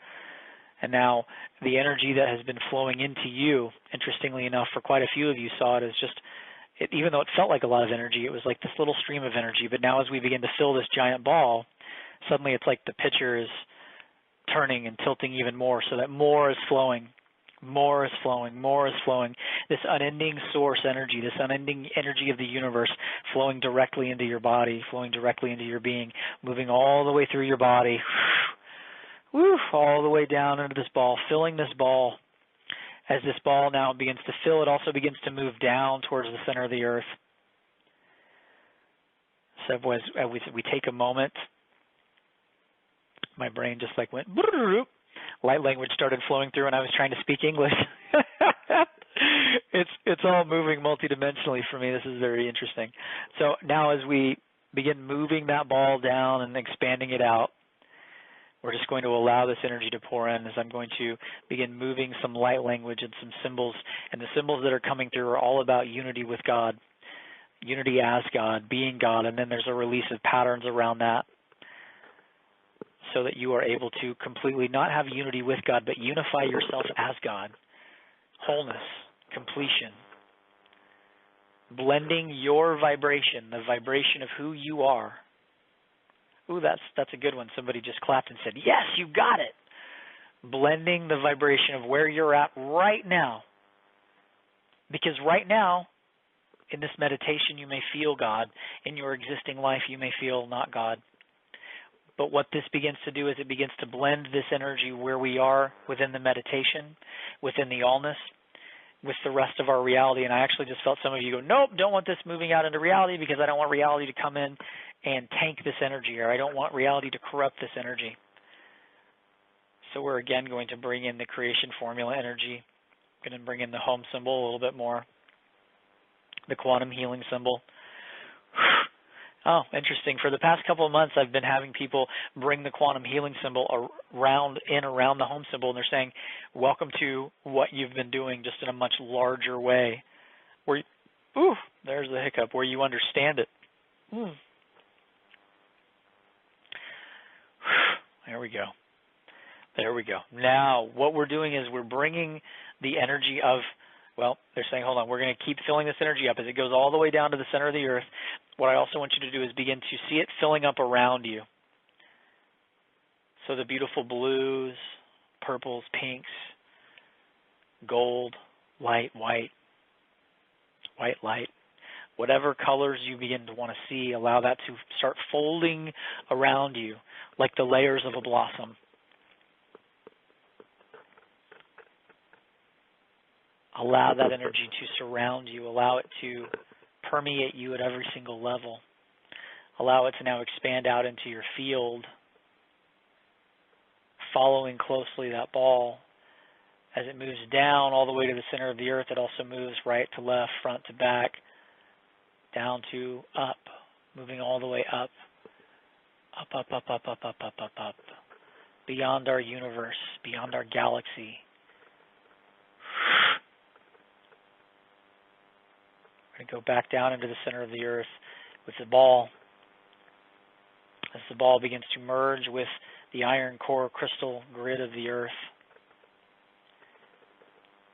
And now the energy that has been flowing into you, interestingly enough, for quite a few of you saw it as just, even though it felt like a lot of energy, it was like this little stream of energy. But now as we begin to fill this giant ball, suddenly it's like the pitcher is turning and tilting even more, so that more is flowing. More is flowing, more is flowing. This unending source energy, this unending energy of the universe flowing directly into your body, flowing directly into your being, moving all the way through your body, all the way down into this ball, filling this ball. As this ball now begins to fill, it also begins to move down towards the center of the earth. So as we take a moment, my brain just like went, light language started flowing through and I was trying to speak English. It's all moving multidimensionally for me. This is very interesting. So now as we begin moving that ball down and expanding it out, we're just going to allow this energy to pour in as I'm going to begin moving some light language and some symbols. And the symbols that are coming through are all about unity with God, unity as God, being God, and then there's a release of patterns around that, so that you are able to completely not have unity with God, but unify yourself as God. Wholeness, completion. Blending your vibration, the vibration of who you are. Ooh, that's a good one. Somebody just clapped and said, yes, you got it. Blending the vibration of where you're at right now. Because right now, in this meditation, you may feel God. In your existing life, you may feel not God. But what this begins to do is it begins to blend this energy where we are within the meditation, within the allness, with the rest of our reality. And I actually just felt some of you go, nope, don't want this moving out into reality because I don't want reality to come in and tank this energy, or I don't want reality to corrupt this energy. So we're again going to bring in the creation formula energy. Going to bring in the home symbol a little bit more. The quantum healing symbol. Oh, interesting. For the past couple of months, I've been having people bring the quantum healing symbol around the home symbol, and they're saying, welcome to what you've been doing, just in a much larger way. Where, there's the hiccup, where you understand it. There we go. There we go. Now, what we're doing is we're bringing the energy of, well, they're saying, hold on, we're going to keep filling this energy up as it goes all the way down to the center of the earth. What I also want you to do is begin to see it filling up around you. So the beautiful blues, purples, pinks, gold, light, white light. Whatever colors you begin to want to see, allow that to start folding around you like the layers of a blossom. Allow that energy to surround you. Allow it to permeate you at every single level. Allow it to now expand out into your field, following closely that ball. As it moves down all the way to the center of the earth, it also moves right to left, front to back, down to up, moving all the way up, up, beyond our universe, beyond our galaxy. We're going to go back down into the center of the earth with the ball. As the ball begins to merge with the iron core crystal grid of the earth,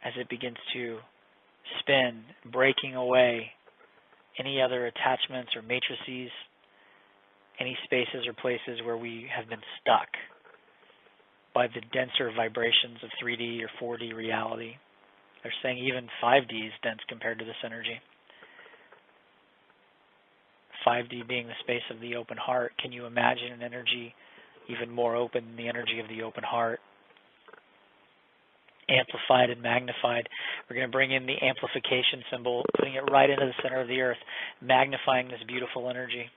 as it begins to spin, breaking away any other attachments or matrices, any spaces or places where we have been stuck by the denser vibrations of 3D or 4D reality. They're saying even 5D is dense compared to this energy. 5D being the space of the open heart. Can you imagine an energy even more open than the energy of the open heart? Amplified and magnified. We're going to bring in the amplification symbol, putting it right into the center of the earth, magnifying this beautiful energy.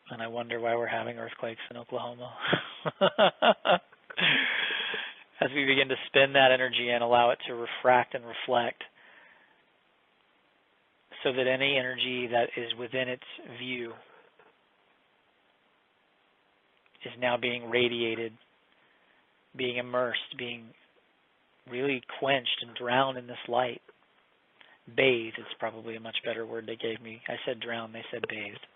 And I wonder why we're having earthquakes in Oklahoma. As we begin to spin that energy and allow it to refract and reflect, so that any energy that is within its view is now being radiated, being immersed, being really quenched and drowned in this light. Bathed is probably a much better word they gave me. I said drown, they said bathed.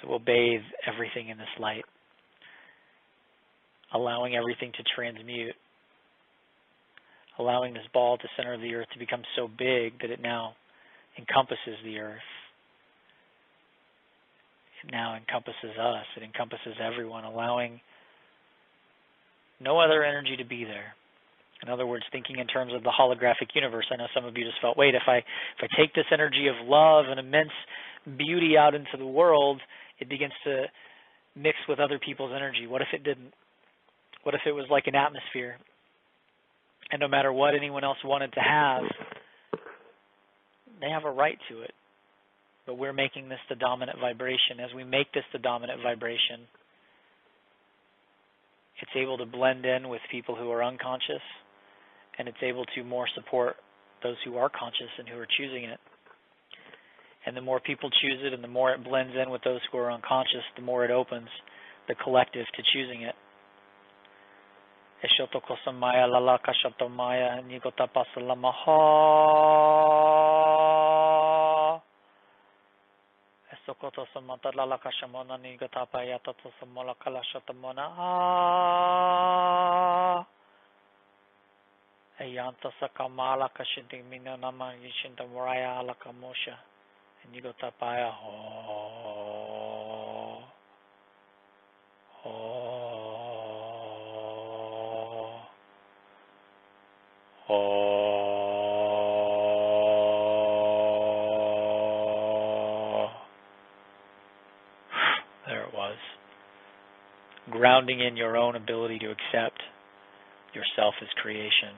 So we'll bathe everything in this light, allowing everything to transmute, allowing this ball at the center of the earth to become so big that it now encompasses the earth. It now encompasses us. It encompasses everyone, allowing no other energy to be there. In other words, thinking in terms of the holographic universe. I know some of you just felt, wait, if I take this energy of love and immense beauty out into the world, it begins to mix with other people's energy. What if it didn't? What if it was like an atmosphere? And no matter what anyone else wanted to have, they have a right to it. But we're making this the dominant vibration. As we make this the dominant vibration, it's able to blend in with people who are unconscious, and it's able to more support those who are conscious and who are choosing it. And the more people choose it and the more it blends in with those who are unconscious, the more it opens the collective to choosing it. Eshotokosamaya lalaka shatomaya nikotapasalamaha. Esokotosamata lalaka shamona nikotapaya tatosamolakala shatomona. Ayanta sakamala kashintimina nama yishintamuraya alakamosha. And you go tapaya ho ho ho. There it was. Grounding in your own ability to accept Yourself is creation.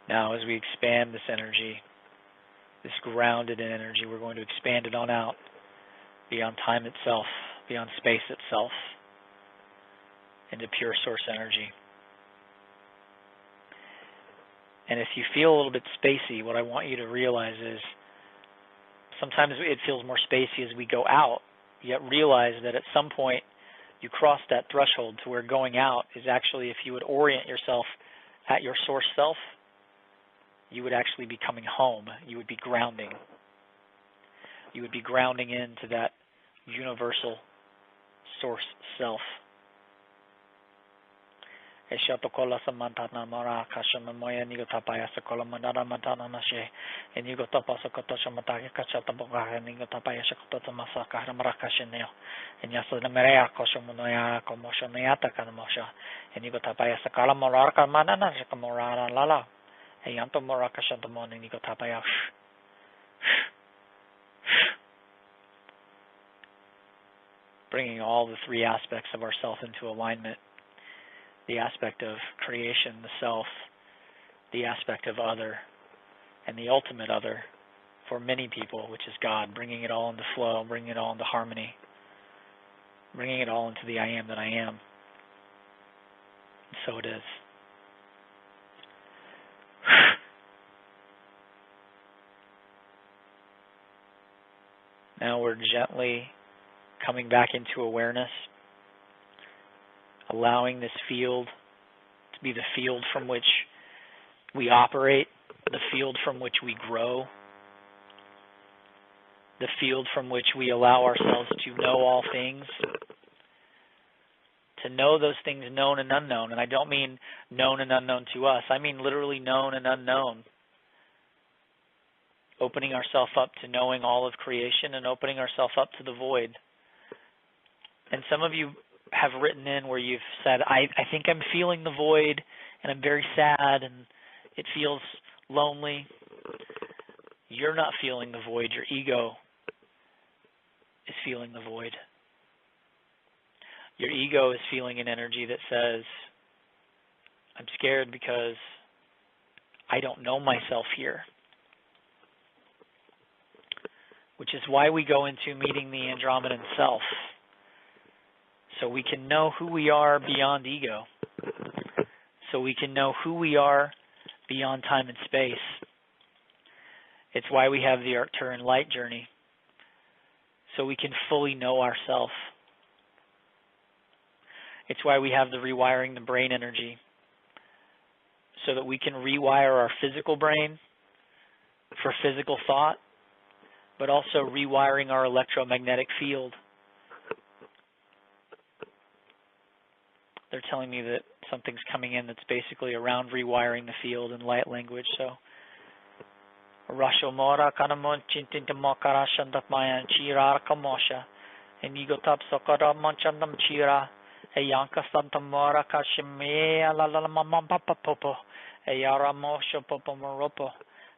Now, as we expand this energy, this grounded energy, we're going to expand it on out beyond time itself, beyond space itself, into pure source energy. And if you feel a little bit spacey, what I want you to realize is sometimes it feels more spacey as we go out, yet realize that at some point you cross that threshold to where going out is actually, if you would orient yourself at your source self, you would actually be coming home. You would be grounding. You would be grounding into that universal source self. Eshatokola samantana mara kashama moya nigo tapaya sakola mandara mantana mashe enigo tapasa kotosha matake kachata boga nigo tapaya shakota masaka marakasheneo enyasa na merea koshomunoya komoshoneata kanamosha enigo tapaya sakala morarka manana shakamorara lala eyanto moraka shantamon enigo tapaya bringing all the three aspects of ourself into alignment. The aspect of creation, the self, the aspect of other, and the ultimate other for many people, which is God, bringing it all into flow, bringing it all into harmony, bringing it all into the I am that I am. And so it is. Now we're gently coming back into awareness, allowing this field to be the field from which we operate, the field from which we grow, the field from which we allow ourselves to know all things, to know those things known and unknown. And I don't mean known and unknown to us. I mean literally known and unknown. Opening ourselves up to knowing all of creation and opening ourselves up to the void. And some of you have written in where you've said, I think I'm feeling the void and I'm very sad and it feels lonely. You're not feeling the void. Your ego is feeling the void. Your ego is feeling an energy that says, I'm scared because I don't know myself here. Which is why we go into meeting the Andromedan self. So we can know who we are beyond ego. So we can know who we are beyond time and space. It's why we have the Arcturian light journey. So we can fully know ourselves. It's why we have the rewiring the brain energy. So that we can rewire our physical brain for physical thought, but also rewiring our electromagnetic field. They're telling me that something's coming in that's basically around rewiring the field in light language. So, Rasho Mora Kanamon Chintinta Mokara Shandapmayan Chira Kamosha, and Yigotap Sokara Monchandam Chira, a Yanka Santa Mora Kashimea La Mamma Papa Popo, a Yara Mosho Popo Moropo,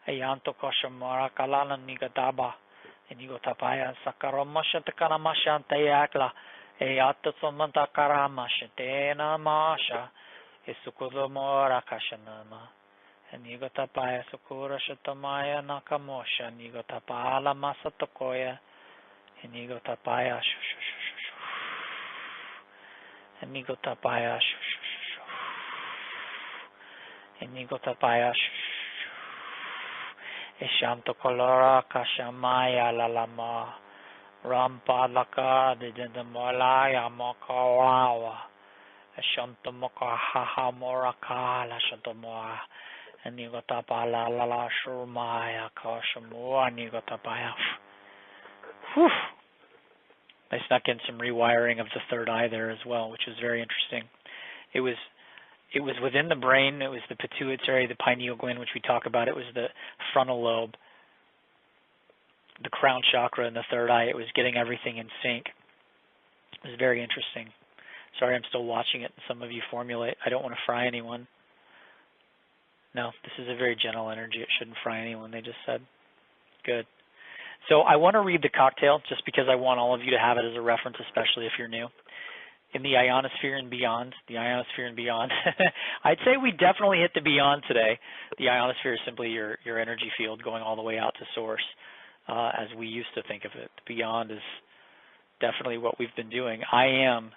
a Yanto Koshamora Kalana Nigataba, and Yigotapaya Sakaromosha Takanamashan Tayakla. Eyato somanta karama shetena masha isukudomora kashanama enigotapaya sukura shatamaya nakamosha enigotapala masatokoya enigotapaya enigotapaya enigotapaya eshanto kolora kashamaya lalama Rampalaka de Malaya Makawawa, a Shantamoka Haha Morakala Shantamoa, and Nigotapala Lala Shurmaya Kashamua Nigotapaya. I snuck in some rewiring of the third eye there as well, which was very interesting. It was within the brain. It was the pituitary, the pineal gland, which we talk about. It was the frontal lobe, the crown chakra, and the third eye. It was getting everything in sync. It was very interesting. Sorry, I'm still watching it. Some of you formulate. I don't want to fry anyone. No, this is a very gentle energy. It shouldn't fry anyone, they just said. Good. So I want to read the cocktail just because I want all of you to have it as a reference, especially if you're new. in the ionosphere and beyond. The ionosphere and beyond. I'd say we definitely hit the beyond today. The ionosphere is simply your energy field going all the way out to source, as we used to think of it. The beyond is definitely what we've been doing. I am,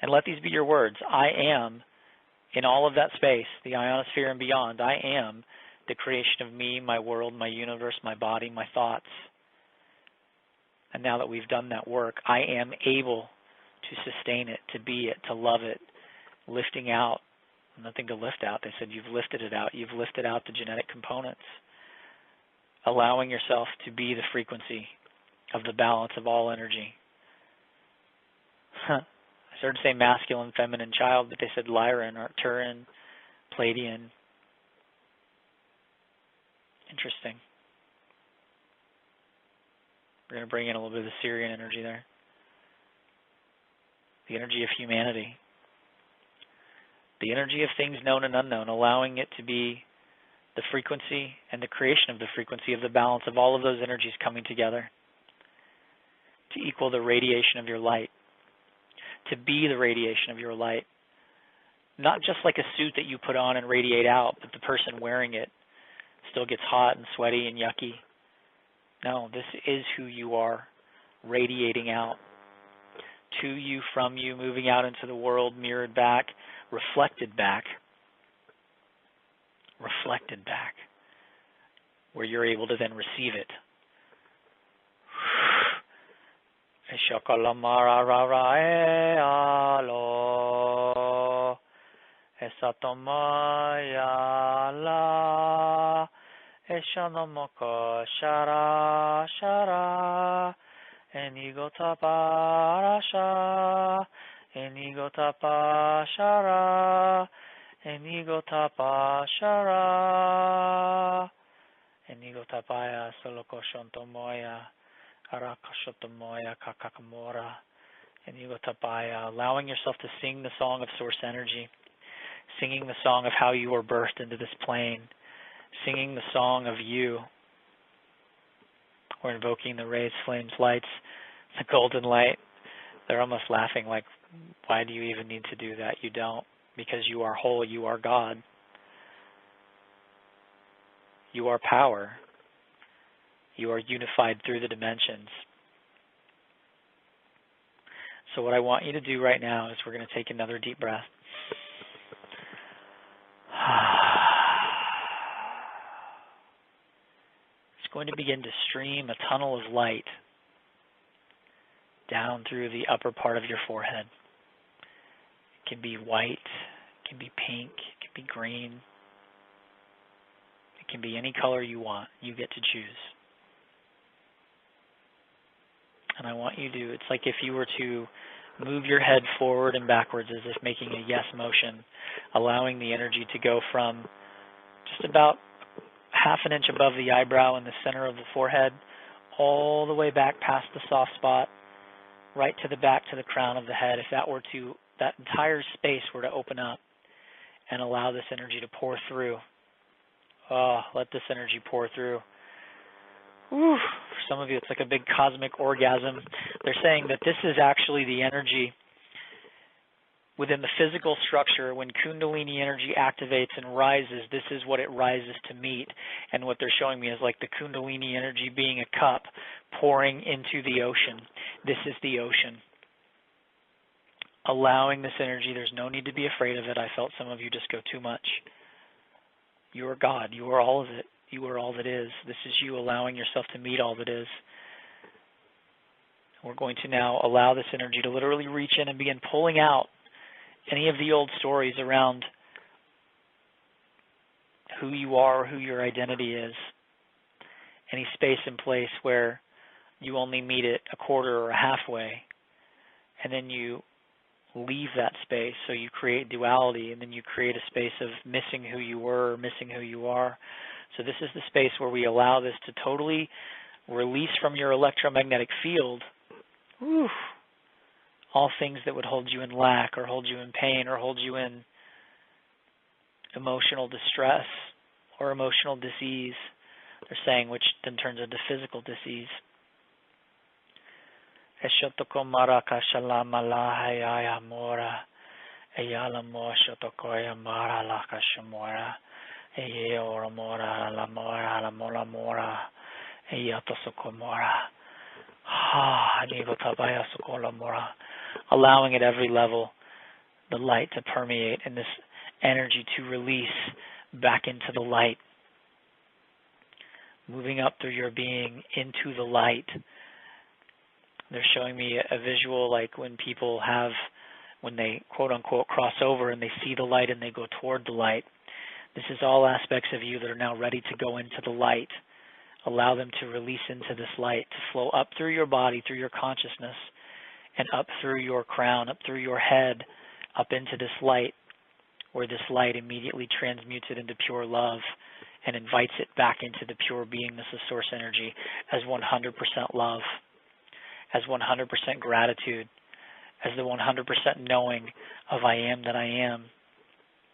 and let these be your words, I am in all of that space, the ionosphere and beyond. I am the creation of me, my world, my universe, my body, my thoughts. And now that we've done that work, I am able to sustain it, to be it, to love it, lifting out. Nothing to lift out. They said you've lifted it out. You've lifted out the genetic components, allowing yourself to be the frequency of the balance of all energy. I started to say masculine, feminine, child, but they said Lyran, Arcturian, Palladian. Interesting. We're going to bring in a little bit of the Syrian energy there. The energy of humanity. The energy of things known and unknown, allowing it to be the frequency and the creation of the frequency of the balance of all of those energies coming together to equal the radiation of your light, to be the radiation of your light. Not just like a suit that you put on and radiate out, but the person wearing it still gets hot and sweaty and yucky. No, this is who you are, radiating out. To you, from you, moving out into the world, mirrored back, reflected back, where you're able to then receive it. Enigota parasha, enigota pashara, enigota pashara, enigota paya solokoshontomoya, arakashotomoya kakakamora, enigota paya. Allowing yourself to sing the song of source energy, singing the song of how you were birthed into this plane, singing the song of you. We're invoking the rays, flames, lights, the golden light. They're almost laughing like, why do you even need to do that? You don't, because you are whole, you are God. You are power. You are unified through the dimensions. So what I want you to do right now is we're going to take another deep breath. Going to begin to stream a tunnel of light down through the upper part of your forehead. It can be white, it can be pink, it can be green. It can be any color you want. You get to choose. And I want you to, it's like if you were to move your head forward and backwards as if making a yes motion, allowing the energy to go from just about half an inch above the eyebrow in the center of the forehead, all the way back past the soft spot, right to the back to the crown of the head. If that entire space were to open up and allow this energy to pour through. Oh, let this energy pour through. Whew. For some of you, it's like a big cosmic orgasm. They're saying that this is actually the energy within the physical structure. When Kundalini energy activates and rises, this is what it rises to meet. And what they're showing me is like the Kundalini energy being a cup pouring into the ocean. This is the ocean. Allowing this energy, there's no need to be afraid of it. I felt some of you just go too much. You are God. You are all of it. You are all that is. This is you allowing yourself to meet all that is. We're going to now allow this energy to literally reach in and begin pulling out any of the old stories around who you are, who your identity is, any space and place where you only meet it a quarter or a halfway, and then you leave that space, so you create duality, and then you create a space of missing who you were or missing who you are. So this is the space where we allow this to totally release from your electromagnetic field all things that would hold you in lack or hold you in pain or hold you in emotional distress or emotional disease, they're saying, which then turns into physical disease. Eshotokomara kashalama lahayaya mora. Eyala mo shotokoya mara lakashamora. Eyeora mora la mora la mola mora. Eyatosokomora. Nigotabaya sokola mora. Allowing at every level the light to permeate and this energy to release back into the light. Moving up through your being into the light. They're showing me a visual like when people have, when they quote unquote cross over and they see the light and they go toward the light. This is all aspects of you that are now ready to go into the light. Allow them to release into this light, to flow up through your body, through your consciousness, and up through your crown, up through your head, up into this light, where this light immediately transmutes it into pure love and invites it back into the pure beingness of source energy as 100% love, as 100% gratitude, as the 100% knowing of I am that I am,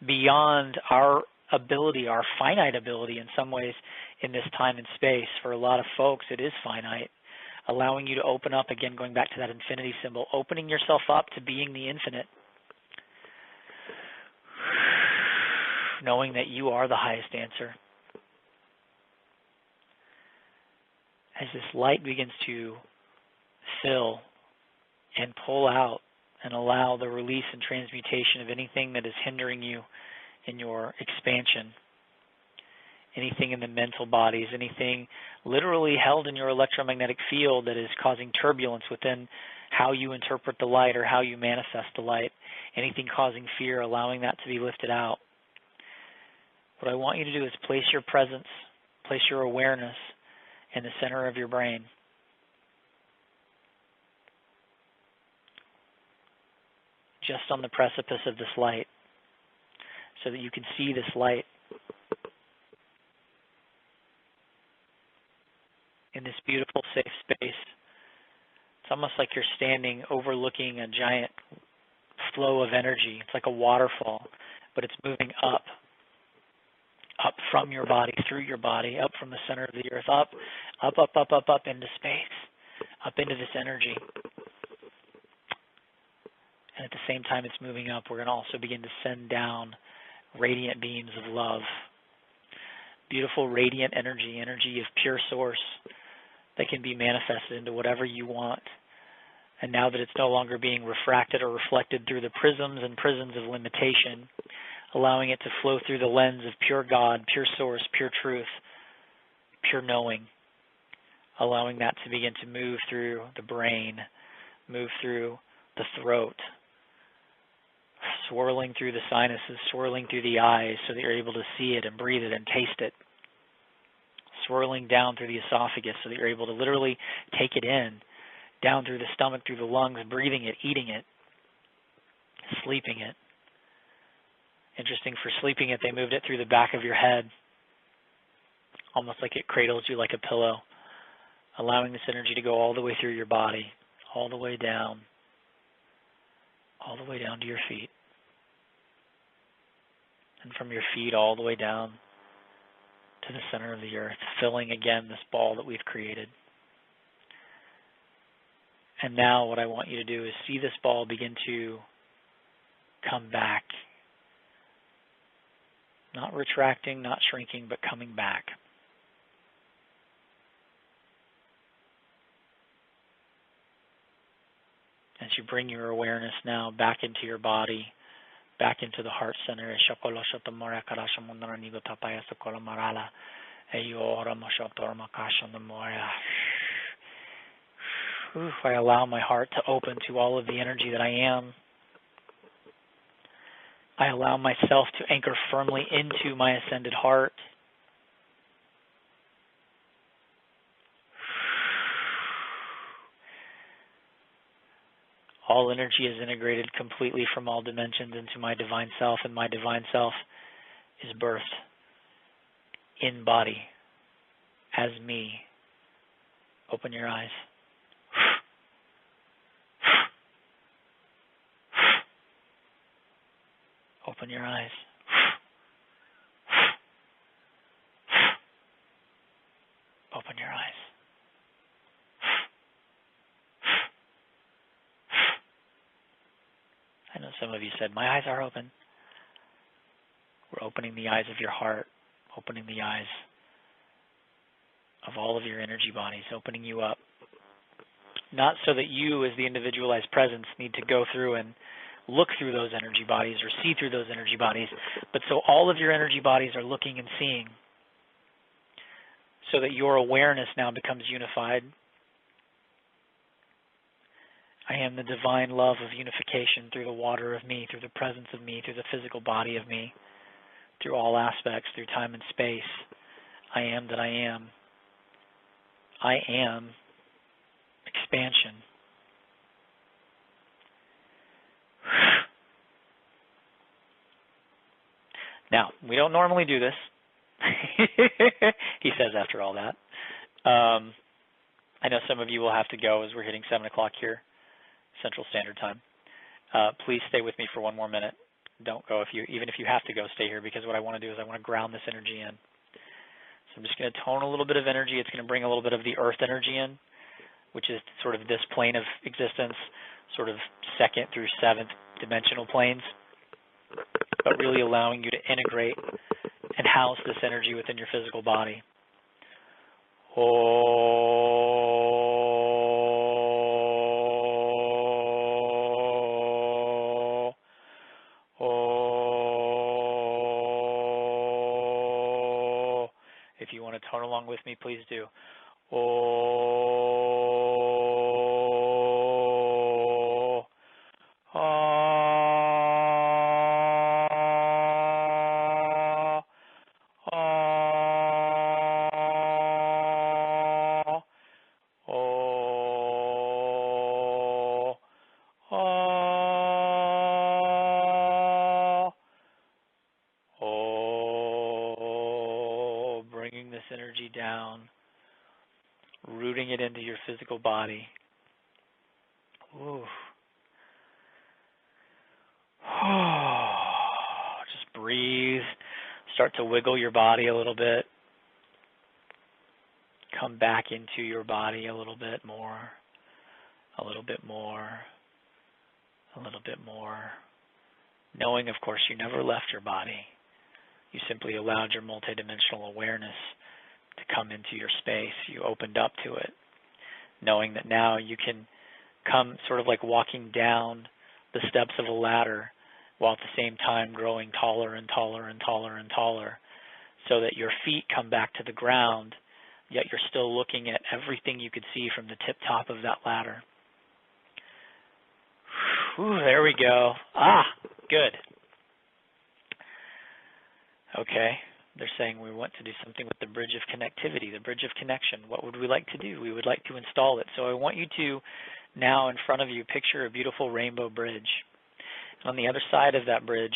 beyond our ability, our finite ability in some ways in this time and space. For a lot of folks, it is finite, allowing you to open up, again, going back to that infinity symbol, opening yourself up to being the infinite, knowing that you are the highest answer. As this light begins to fill and pull out and allow the release and transmutation of anything that is hindering you in your expansion, anything in the mental bodies, anything literally held in your electromagnetic field that is causing turbulence within how you interpret the light or how you manifest the light, anything causing fear, allowing that to be lifted out. What I want you to do is place your presence, place your awareness in the center of your brain. Just on the precipice of this light, so that you can see this light in this beautiful, safe space. It's almost like you're standing overlooking a giant flow of energy. It's like a waterfall, but it's moving up from your body, through your body, up from the center of the earth, up into space, up into this energy. And at the same time it's moving up, we're going to also begin to send down radiant beams of love. Beautiful radiant energy of pure source that can be manifested into whatever you want. And now that it's no longer being refracted or reflected through the prisms and prisons of limitation, allowing it to flow through the lens of pure God, pure source, pure truth, pure knowing, allowing that to begin to move through the brain, move through the throat, swirling through the sinuses, swirling through the eyes so that you're able to see it and breathe it and taste it, swirling down through the esophagus so that you're able to literally take it in, down through the stomach, through the lungs, breathing it, eating it, sleeping it. Interesting, for sleeping it, they moved it through the back of your head, almost like it cradles you like a pillow, allowing this energy to go all the way through your body, all the way down to your feet. And from your feet all the way down to the center of the earth, filling again this ball that we've created. And now what I want you to do is see this ball begin to come back. Not retracting, not shrinking, but coming back. As you bring your awareness now back into your body, back into the heart center. I allow my heart to open to all of the energy that I am. I allow myself to anchor firmly into my ascended heart. All energy is integrated completely from all dimensions into my divine self, and my divine self is birthed in body as me. Open your eyes. Open your eyes. Open your eyes. Some of you said, my eyes are open. We're opening the eyes of your heart, opening the eyes of all of your energy bodies, opening you up. Not so that you, as the individualized presence, need to go through and look through those energy bodies or see through those energy bodies, but so all of your energy bodies are looking and seeing, so that your awareness now becomes unified. I am the divine love of unification through the water of me, through the presence of me, through the physical body of me, through all aspects, through time and space. I am that I am. I am expansion. Now, we don't normally do this, he says after all that. I know some of you will have to go as we're hitting 7 o'clock here, Central Standard Time. Please stay with me for one more minute. Don't go even if you have to go, stay here, because what I want to do is I want to ground this energy in. So I'm just going to tone a little bit of energy. It's going to bring a little bit of the earth energy in, which is sort of this plane of existence, sort of 2nd through 7th dimensional planes, but really allowing you to integrate and house this energy within your physical body. If you want to tone along with me, please do. Bringing this energy down, rooting it into your physical body. Ooh. Just breathe. Start to wiggle your body a little bit. Come back into your body a little bit more, a little bit more, a little bit more. Knowing, of course, you never left your body. You simply allowed your multidimensional awareness to come into your space. You opened up to it, knowing that now you can come sort of like walking down the steps of a ladder while at the same time growing taller and taller and taller and taller, so that your feet come back to the ground, yet you're still looking at everything you could see from the tip top of that ladder. Whew, there we go. Good. Okay, they're saying we want to do something with the bridge of connectivity, the bridge of connection. What would we like to do? We would like to install it. So I want you to now in front of you picture a beautiful rainbow bridge. And on the other side of that bridge,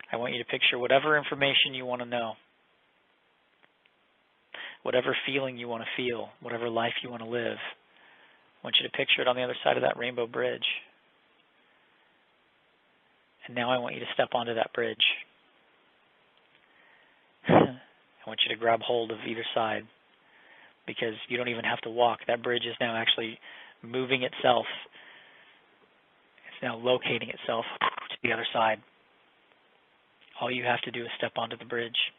I want you to picture whatever information you want to know, whatever feeling you want to feel, whatever life you want to live. I want you to picture it on the other side of that rainbow bridge. And now I want you to step onto that bridge. I want you to grab hold of either side, because you don't even have to walk. That bridge is now actually moving itself. It's now locating itself to the other side. All you have to do is step onto the bridge.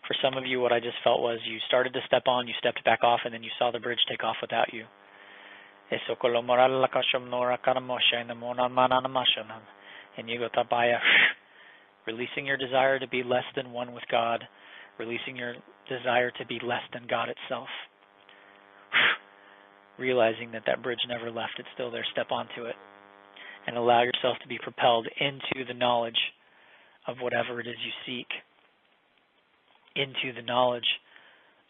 For some of you, what I just felt was you started to step on, you stepped back off, and then you saw the bridge take off without you. And you go tabaya, releasing your desire to be less than one with God, releasing your desire to be less than God itself. Realizing that that bridge never left, it's still there. Step onto it and allow yourself to be propelled into the knowledge of whatever it is you seek, into the knowledge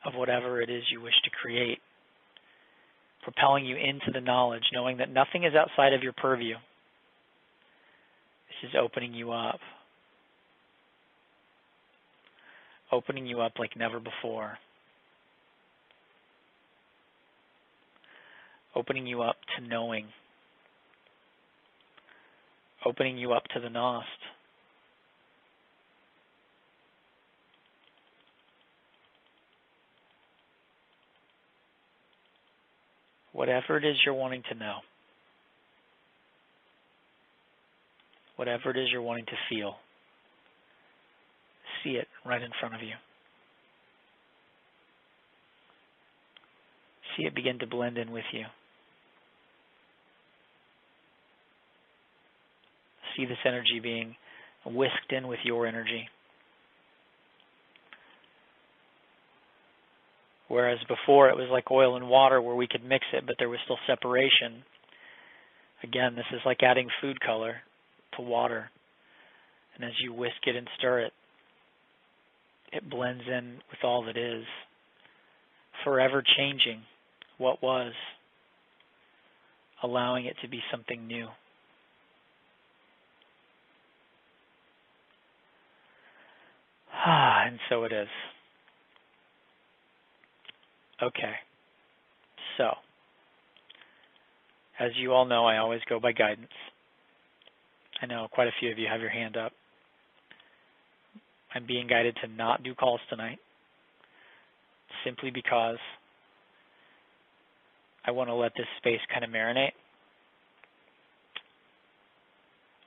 of whatever it is you wish to create, propelling you into the knowledge, knowing that nothing is outside of your purview. This is opening you up. Opening you up like never before. Opening you up to knowing. Opening you up to the Gnost. Whatever it is you're wanting to know. whatever it is you're wanting to feel. See it right in front of you. See it begin to blend in with you. See this energy being whisked in with your energy. Whereas before it was like oil and water where we could mix it, but there was still separation. Again, this is like adding food color to water. And as you whisk it and stir it, it blends in with all that is, forever changing what was, allowing it to be something new. And so it is. Okay. So, as you all know, I always go by guidance. I know quite a few of you have your hand up. I'm being guided to not do calls tonight, simply because I want to let this space kind of marinate.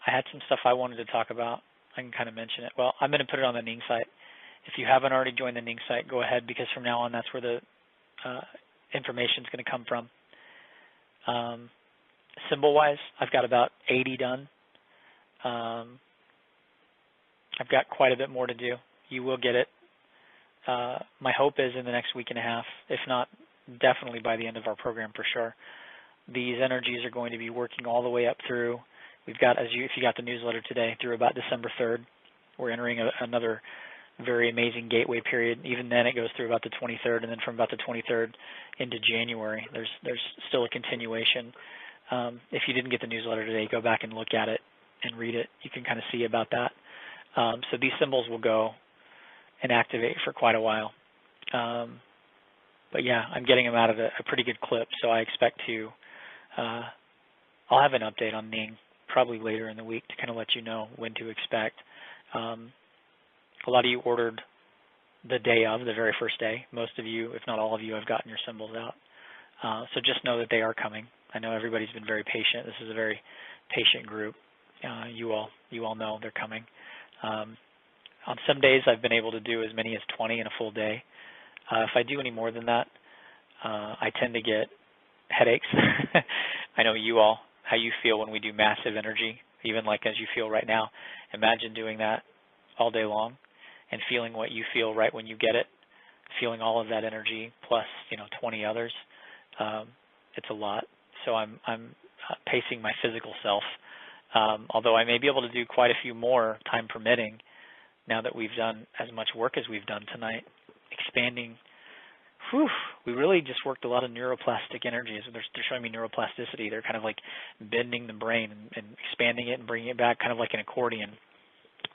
I had some stuff I wanted to talk about. I can kind of mention it. Well, I'm going to put it on the Ning site. If you haven't already joined the Ning site, go ahead, because from now on that's where the information is going to come from. Symbol-wise, I've got about 80 done. I've got quite a bit more to do. You will get it. My hope is in the next week and a half, if not definitely by the end of our program for sure. These energies are going to be working all the way up through. We've got, if you got the newsletter today, through about December 3rd. We're entering another very amazing gateway period. Even then, it goes through about the 23rd, and then from about the 23rd into January, there's still a continuation. If you didn't get the newsletter today, go back and look at it and read it. You can kind of see about that. So these symbols will go and activate for quite a while. But yeah, I'm getting them out of a pretty good clip, so I expect to, I'll have an update on Ning probably later in the week to kind of let you know when to expect. A lot of you ordered the day of, the very first day. Most of you, if not all of you, have gotten your symbols out. So just know that they are coming. I know everybody's been very patient. This is a very patient group. You all know they're coming. On some days, I've been able to do as many as 20 in a full day. If I do any more than that, I tend to get headaches. I know you all, how you feel when we do massive energy, even like as you feel right now. Imagine doing that all day long and feeling what you feel right when you get it, feeling all of that energy plus 20 others. It's a lot. So I'm pacing my physical self. Although I may be able to do quite a few more, time permitting, now that we've done as much work as we've done tonight, expanding. We really just worked a lot of neuroplastic energies. They're showing me neuroplasticity. They're kind of like bending the brain and expanding it and bringing it back, kind of like an accordion.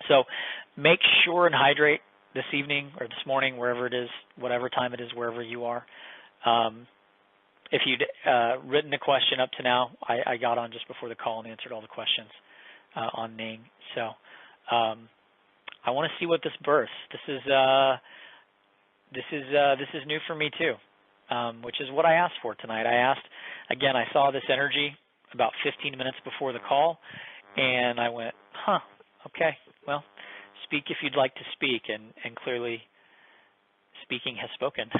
So make sure and hydrate this evening or this morning, wherever it is, whatever time it is, wherever you are. If you'd written a question up to now, I got on just before the call and answered all the questions on Ning. So I want to see what this births. This is new for me too, which is what I asked for tonight. I asked, again, I saw this energy about 15 minutes before the call, and I went, okay, well, speak if you'd like to speak, and clearly speaking has spoken.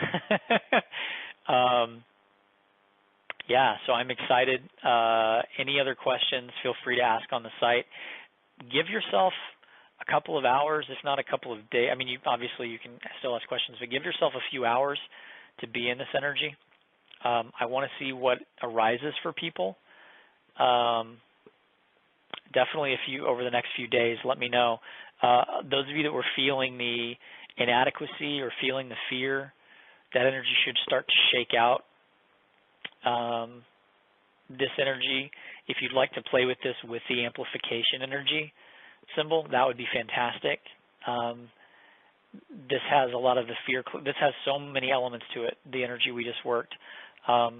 Yeah, so I'm excited. Any other questions, feel free to ask on the site. Give yourself a couple of hours, if not a couple of days. I mean, obviously you can still ask questions, but give yourself a few hours to be in this energy. I want to see what arises for people. Definitely over the next few days, let me know. Those of you that were feeling the inadequacy or feeling the fear, that energy should start to shake out. This energy, if you'd like to play with this with the amplification energy symbol, that would be fantastic. This has a lot of the fear. This has so many elements to it, the energy we just worked. I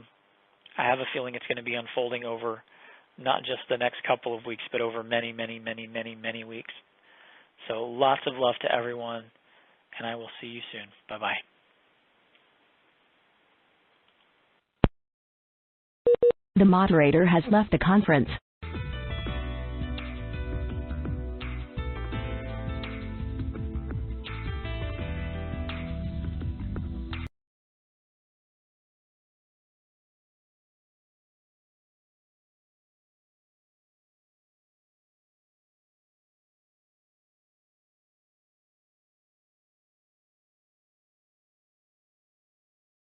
have a feeling it's going to be unfolding over not just the next couple of weeks, but over many, many, many, many, many weeks. So lots of love to everyone, and I will see you soon. Bye-bye. The moderator has left the conference.